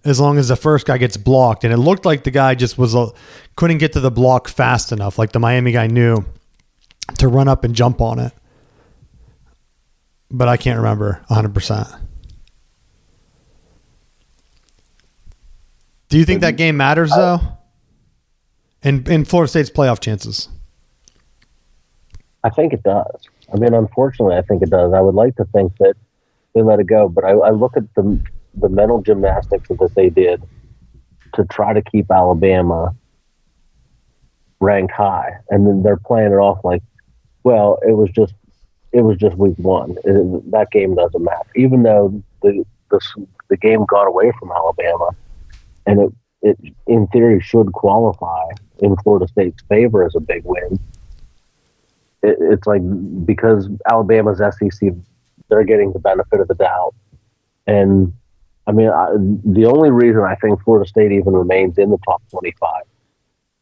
[SPEAKER 1] as long as the first guy gets blocked. And it looked like the guy just couldn't get to the block fast enough. Like the Miami guy knew to run up and jump on it. But I can't remember 100%. Do you think that game matters, though? In Florida State's playoff chances?
[SPEAKER 2] I think it does. I mean, unfortunately, I think it does. I would like to think that they let it go, but I look at the mental gymnastics that they did to try to keep Alabama ranked high, and then they're playing it off like, well, it was just week one. That game doesn't matter, even though the game got away from Alabama, and it in theory should qualify in Florida State's favor as a big win. It's like because Alabama's SEC, they're getting the benefit of the doubt. And I mean, the only reason I think Florida State even remains in the top 25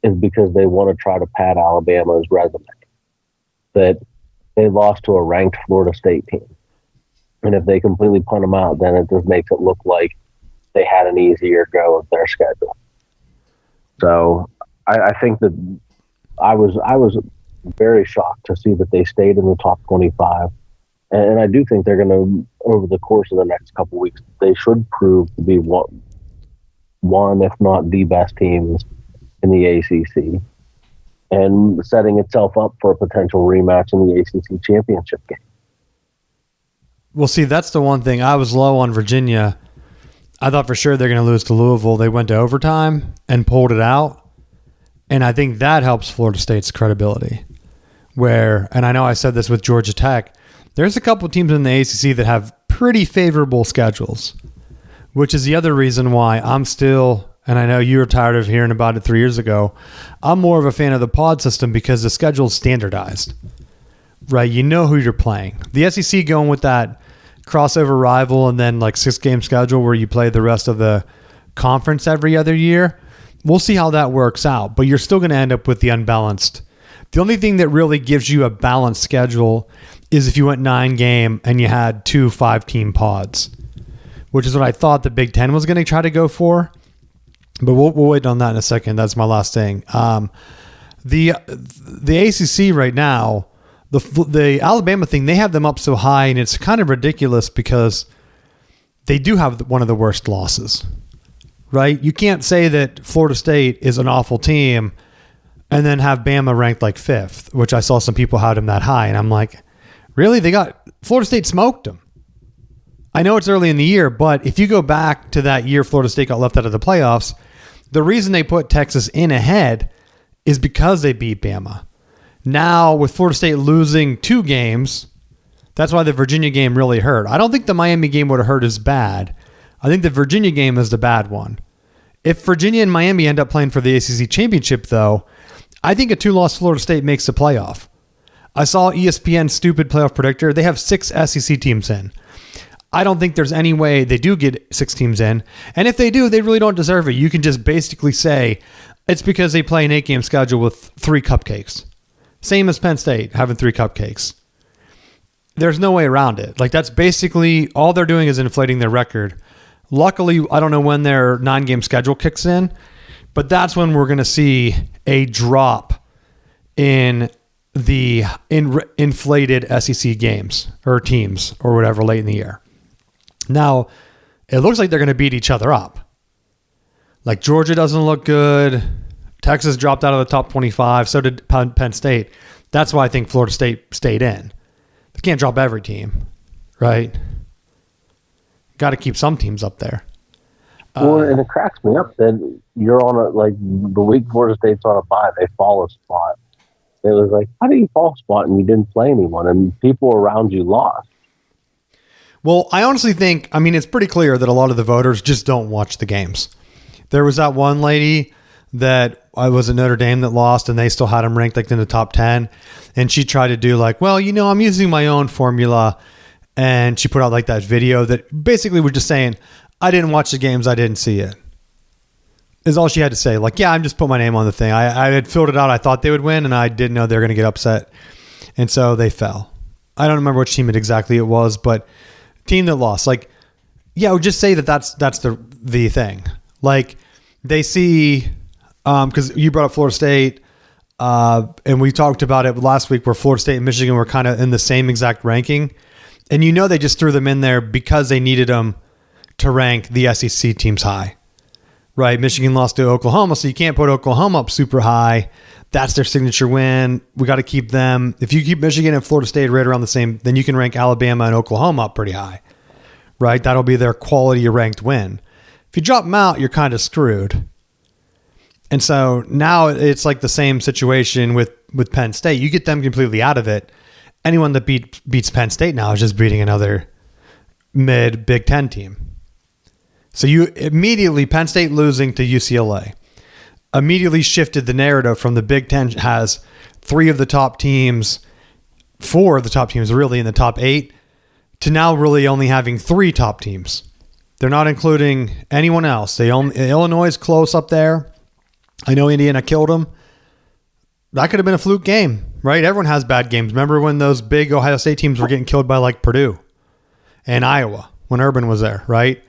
[SPEAKER 2] is because they want to try to pad Alabama's resume that they lost to a ranked Florida State team. And if they completely punt them out, then it just makes it look like they had an easier go of their schedule. So I think that I was very shocked to see that they stayed in the top 25. And I do think they're going to, over the course of the next couple of weeks, they should prove to be one, if not the best teams in the ACC, and setting itself up for a potential rematch in the ACC championship game.
[SPEAKER 1] Well, see, that's the one thing. I was low on Virginia. I thought for sure they're going to lose to Louisville. They went to overtime and pulled it out. And I think that helps Florida State's credibility. And I know I said this with Georgia Tech, there's a couple teams in the ACC that have pretty favorable schedules, which is the other reason why I'm still, and I know you were tired of hearing about it 3 years ago, I'm more of a fan of the pod system because the schedule's standardized, right? You know who you're playing. The SEC going with that crossover rival and then like 6-game schedule where you play the rest of the conference every other year. We'll see how that works out, but you're still going to end up with the unbalanced The only thing that really gives you a balanced schedule is if you went 9-game and you had 2 5-team pods, which is what I thought the Big Ten was going to try to go for. But we'll wait on that in a second. That's my last thing. The ACC right now, the Alabama thing, they have them up so high, and it's kind of ridiculous because they do have one of the worst losses, right? You can't say that Florida State is an awful team and then have Bama ranked like 5th, which I saw some people had them that high. And I'm like, really? Florida State smoked them. I know it's early in the year, but if you go back to that year Florida State got left out of the playoffs, the reason they put Texas in ahead is because they beat Bama. Now, with Florida State losing 2 games, that's why the Virginia game really hurt. I don't think the Miami game would have hurt as bad. I think the Virginia game is the bad one. If Virginia and Miami end up playing for the ACC championship, though, I think a 2-loss Florida State makes the playoff. I saw ESPN's stupid playoff predictor. They have 6 SEC teams in. I don't think there's any way they do get 6 teams in. And if they do, they really don't deserve it. You can just basically say it's because they play an 8-game schedule with 3 cupcakes. Same as Penn State having 3 cupcakes. There's no way around it. Like, that's basically all they're doing is inflating their record. Luckily, I don't know when their 9-game schedule kicks in, but that's when we're going to see a drop in the inflated SEC games or teams or whatever late in the year. Now, it looks like they're going to beat each other up. Like, Georgia doesn't look good. Texas dropped out of the top 25. So did Penn State. That's why I think Florida State stayed in. They can't drop every team, right? Got to keep some teams up there.
[SPEAKER 2] Well, and it cracks me up that you're on the week Florida State's on a bye, they fall a spot. It was like, how do you fall a spot and you didn't play anyone and people around you lost?
[SPEAKER 1] Well, I honestly think, it's pretty clear that a lot of the voters just don't watch the games. There was that one lady that was at Notre Dame that lost, and they still had them ranked like in the top 10. And she tried to do like, well, I'm using my own formula. And she put out like that video that basically was just saying, I didn't watch the games. I didn't see it. Is all she had to say. Like, yeah, I'm just put my name on the thing. I had filled it out. I thought they would win, and I didn't know they were going to get upset. And so they fell. I don't remember which team exactly it was, but team that lost. Like, yeah, I would just say that's the thing. Like, they see, because you brought up Florida State, and we talked about it last week where Florida State and Michigan were kind of in the same exact ranking. And they just threw them in there because they needed them to rank the SEC teams high. Right? Michigan lost to Oklahoma, so you can't put Oklahoma up super high. That's their signature win. We got to keep them. If you keep Michigan and Florida State right around the same, then you can rank Alabama and Oklahoma up pretty high. Right? That'll be their quality ranked win. If you drop them out, you're kind of screwed. And so now it's like the same situation with Penn State. You get them completely out of it. Anyone that beats Penn State now is just beating another mid Big Ten team. So you immediately, Penn State losing to UCLA, immediately shifted the narrative from the Big Ten has 4 of the top teams really in the top 8, to now really only having 3 top teams. They're not including anyone else. Illinois is close up there. I know Indiana killed them. That could have been a fluke game, right? Everyone has bad games. Remember when those big Ohio State teams were getting killed by like Purdue and Iowa when Urban was there, right?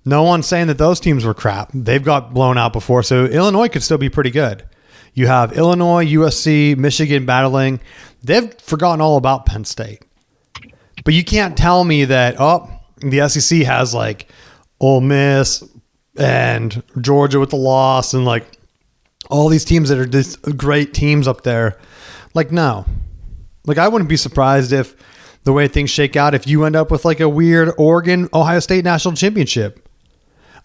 [SPEAKER 1] No one's saying that those teams were crap. They've got blown out before, so Illinois could still be pretty good. You have Illinois, USC, Michigan battling. They've forgotten all about Penn State. But you can't tell me that, the SEC has like Ole Miss and Georgia with the loss and like all these teams that are just great teams up there. Like, no. Like, I wouldn't be surprised if the way things shake out, if you end up with like a weird Oregon-Ohio State national championship.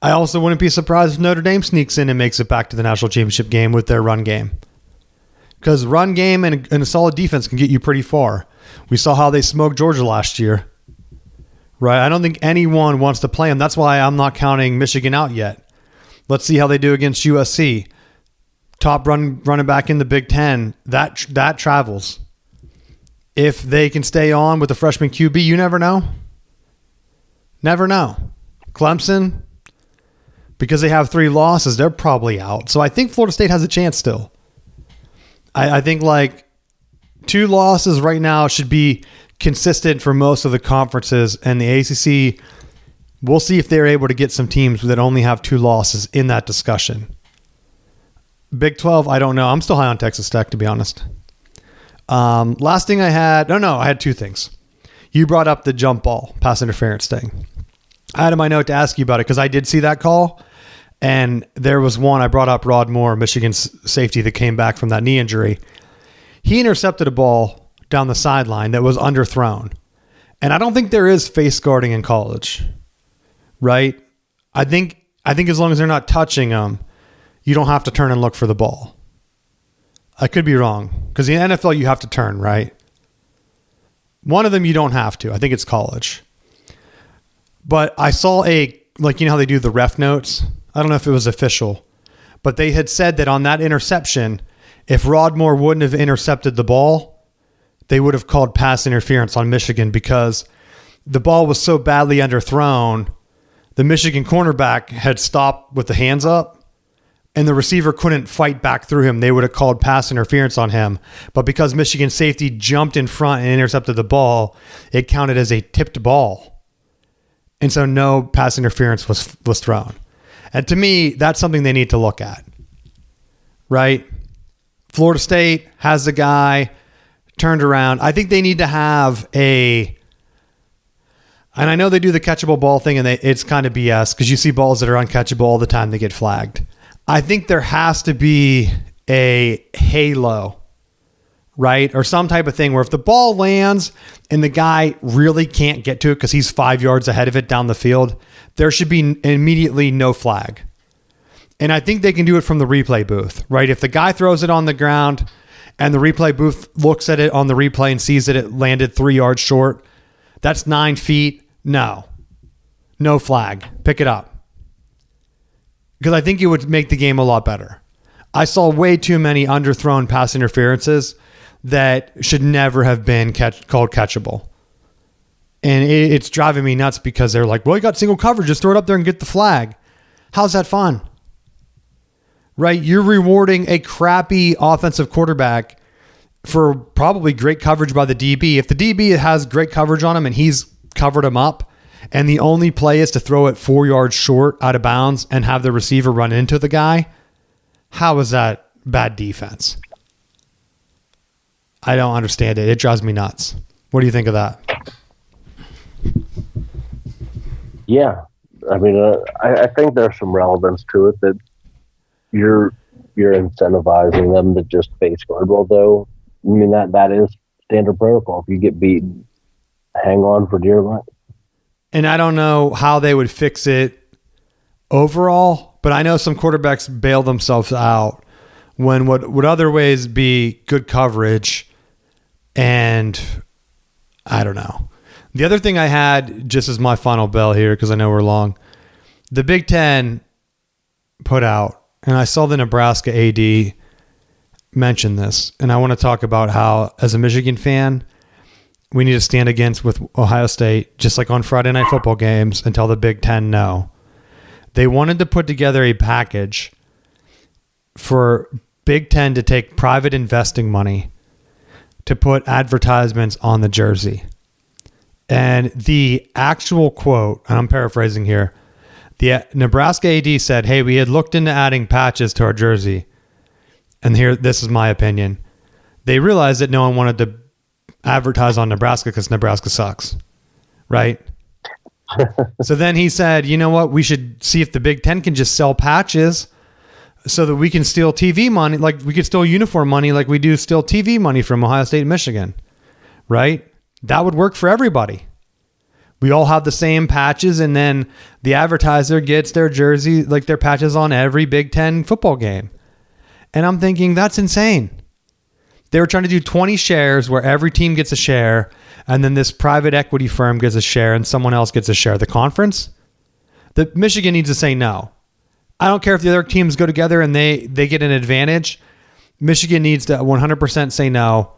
[SPEAKER 1] I also wouldn't be surprised if Notre Dame sneaks in and makes it back to the national championship game with their run game. Because run game and a solid defense can get you pretty far. We saw how they smoked Georgia last year. Right? I don't think anyone wants to play them. That's why I'm not counting Michigan out yet. Let's see how they do against USC. Top running back in the Big Ten. That travels. If they can stay on with the freshman QB, you never know. Never know. Clemson, because they have 3 losses, they're probably out. So I think Florida State has a chance still. I think like 2 losses right now should be consistent for most of the conferences, and the ACC, we'll see if they're able to get some teams that only have 2 losses in that discussion. Big 12, I don't know. I'm still high on Texas Tech, to be honest. Last thing I had, I had 2 things. You brought up the jump ball, pass interference thing. I had in my note to ask you about it because I did see that call, and there was one, I brought up Rod Moore, Michigan's safety that came back from that knee injury. He intercepted a ball down the sideline that was underthrown. And I don't think there is face guarding in college, right? I think as long as they're not touching them, you don't have to turn and look for the ball. I could be wrong because in the NFL you have to turn, right? One of them you don't have to. I think it's college. But I saw how they do the ref notes? I don't know if it was official, but they had said that on that interception, if Rod Moore wouldn't have intercepted the ball, they would have called pass interference on Michigan because the ball was so badly underthrown. The Michigan cornerback had stopped with the hands up, and the receiver couldn't fight back through him. They would have called pass interference on him. But because Michigan safety jumped in front and intercepted the ball, it counted as a tipped ball. And so no pass interference was thrown. And to me, that's something they need to look at, right? Florida State has the guy turned around. I think they need to have and I know they do the catchable ball thing, and it's kind of BS because you see balls that are uncatchable all the time, they get flagged. I think there has to be a halo, right? Or some type of thing where if the ball lands and the guy really can't get to it because he's 5 yards ahead of it down the field, there should be immediately no flag. And I think they can do it from the replay booth, right? If the guy throws it on the ground and the replay booth looks at it on the replay and sees that it landed 3 yards short, that's 9 feet. No flag. Pick it up. Because I think it would make the game a lot better. I saw way too many underthrown pass interferences that should never have been called catchable. And it's driving me nuts because they're like, well, you got single coverage. Just throw it up there and get the flag. How's that fun? Right? You're rewarding a crappy offensive quarterback for probably great coverage by the DB. If the DB has great coverage on him and he's covered him up, and the only play is to throw it 4 yards short out of bounds and have the receiver run into the guy, how is that bad defense? I don't understand it. It drives me nuts. What do you think of that?
[SPEAKER 2] Yeah. I mean, I think there's some relevance to it that you're incentivizing them to just face guard. Well, though, I mean, that is standard protocol. If you get beaten, hang on for dear life.
[SPEAKER 1] And I don't know how they would fix it overall, but I know some quarterbacks bail themselves out when what would other ways be good coverage. And I don't know. The other thing I had, just as my final bell here, because I know we're long, the Big Ten put out, and I saw the Nebraska AD mention this, and I want to talk about how, as a Michigan fan, we need to stand against with Ohio State, just like on Friday night football games, and tell the Big Ten no. They wanted to put together a package for Big Ten to take private investing money to put advertisements on the jersey. And the actual quote, and I'm paraphrasing here, the Nebraska AD said, hey, we had looked into adding patches to our jersey. And here, this is my opinion. They realized that no one wanted to advertise on Nebraska because Nebraska sucks, right? So then he said, you know what? We should see if the Big Ten can just sell patches so that we can steal TV money, like we could steal uniform money like we do steal TV money from Ohio State and Michigan, right? That would work for everybody. We all have the same patches, and then the advertiser gets their jersey, like their patches on every Big Ten football game. And I'm thinking, that's insane. They were trying to do 20 shares where every team gets a share, and then this private equity firm gets a share and someone else gets a share. The conference? The Michigan needs to say no. I don't care if the other teams go together and they get an advantage. Michigan needs to 100% say no,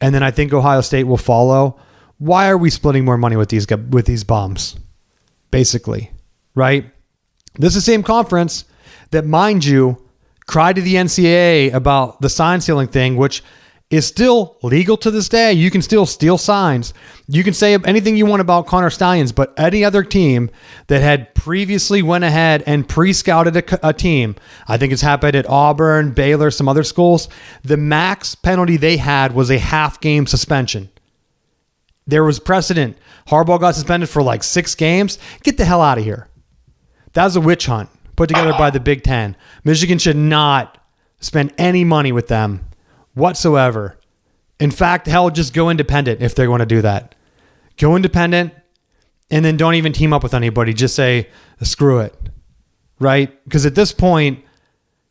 [SPEAKER 1] and then I think Ohio State will follow. Why are we splitting more money with these bums? Basically, right? This is the same conference that, mind you, cried to the NCAA about the sign stealing thing, which is still legal to this day. You can still steal signs. You can say anything you want about Connor Stallions, but any other team that had previously went ahead and pre-scouted a team, I think it's happened at Auburn, Baylor, some other schools, the max penalty they had was a half-game suspension. There was precedent. Harbaugh got suspended for like 6 games. Get the hell out of here. That was a witch hunt put together by the Big Ten. Michigan should not spend any money with them whatsoever. In fact, hell, just go independent if they're going to do that. Go independent and then don't even team up with anybody. Just say, screw it. Right? Because at this point,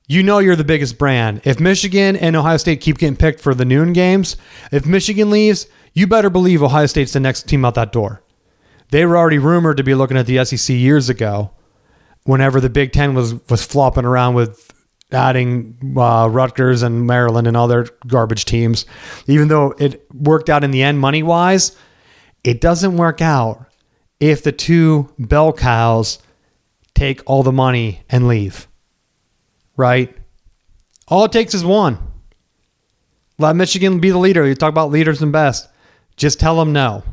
[SPEAKER 1] you know you're the biggest brand. If Michigan and Ohio State keep getting picked for the noon games, if Michigan leaves, you better believe Ohio State's the next team out that door. They were already rumored to be looking at the SEC years ago whenever the Big Ten was flopping around with adding Rutgers and Maryland and other garbage teams. Even though it worked out in the end money-wise, it doesn't work out if the two bell cows take all the money and leave. Right? All it takes is one. Let Michigan be the leader. You talk about leaders and best. Just tell them no.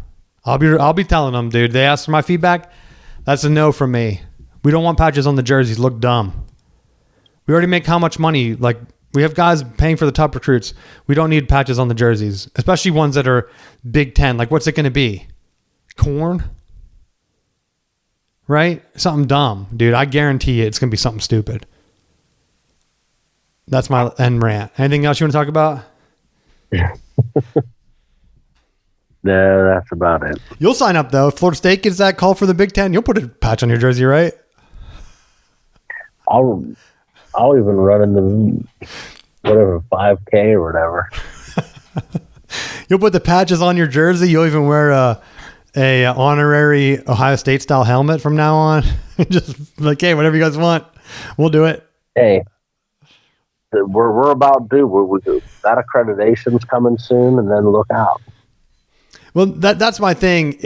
[SPEAKER 1] I'll be telling them, dude. They asked for my feedback. That's a no from me. We don't want patches on the jerseys. Look dumb. We already make how much money? Like, we have guys paying for the top recruits. We don't need patches on the jerseys, especially ones that are Big Ten. Like, what's it going to be? Corn? Right? Something dumb. Dude, I guarantee you it's going to be something stupid. That's my end rant. Anything else you want to talk about?
[SPEAKER 2] No, that's about it.
[SPEAKER 1] You'll sign up, though. If Florida State gets that call for the Big Ten, you'll put a patch on your jersey, right?
[SPEAKER 2] I'll even run in the whatever 5K or whatever.
[SPEAKER 1] You'll put the patches on your jersey. You'll even wear a honorary Ohio State style helmet from now on. Just like, hey, whatever you guys want, we'll do it.
[SPEAKER 2] Hey, we're about due. That accreditation's coming soon, and then look out.
[SPEAKER 1] Well, that's my thing.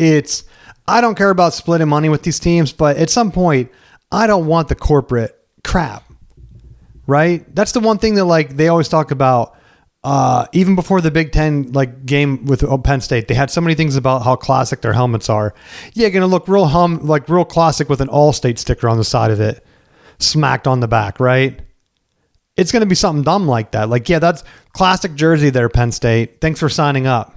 [SPEAKER 1] I don't care about splitting money with these teams, but at some point, I don't want the corporate crap. Right? That's the one thing that like they always talk about. Even before the Big Ten like game with Penn State, they had so many things about how classic their helmets are. Yeah, gonna look real real classic with an All-State sticker on the side of it, smacked on the back. Right? It's gonna be something dumb like that. Like, yeah, that's classic jersey there, Penn State. Thanks for signing up.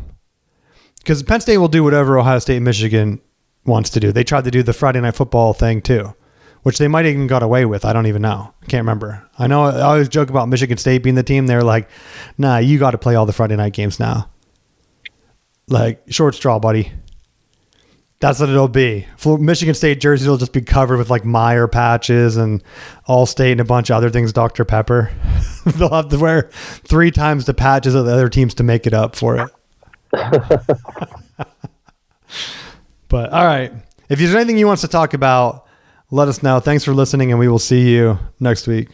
[SPEAKER 1] Because Penn State will do whatever Ohio State and Michigan wants to do. They tried to do the Friday Night Football thing too, which they might have even got away with. I don't even know. I can't remember. I know I always joke about Michigan State being the team. They're like, nah, you got to play all the Friday night games now. Like, short straw, buddy. That's what it'll be. Michigan State jerseys will just be covered with like Meyer patches and All-State and a bunch of other things, Dr. Pepper. They'll have to wear 3 times the patches of the other teams to make it up for it. But all right. If there's anything you want to talk about, let us know. Thanks for listening, and we will see you next week.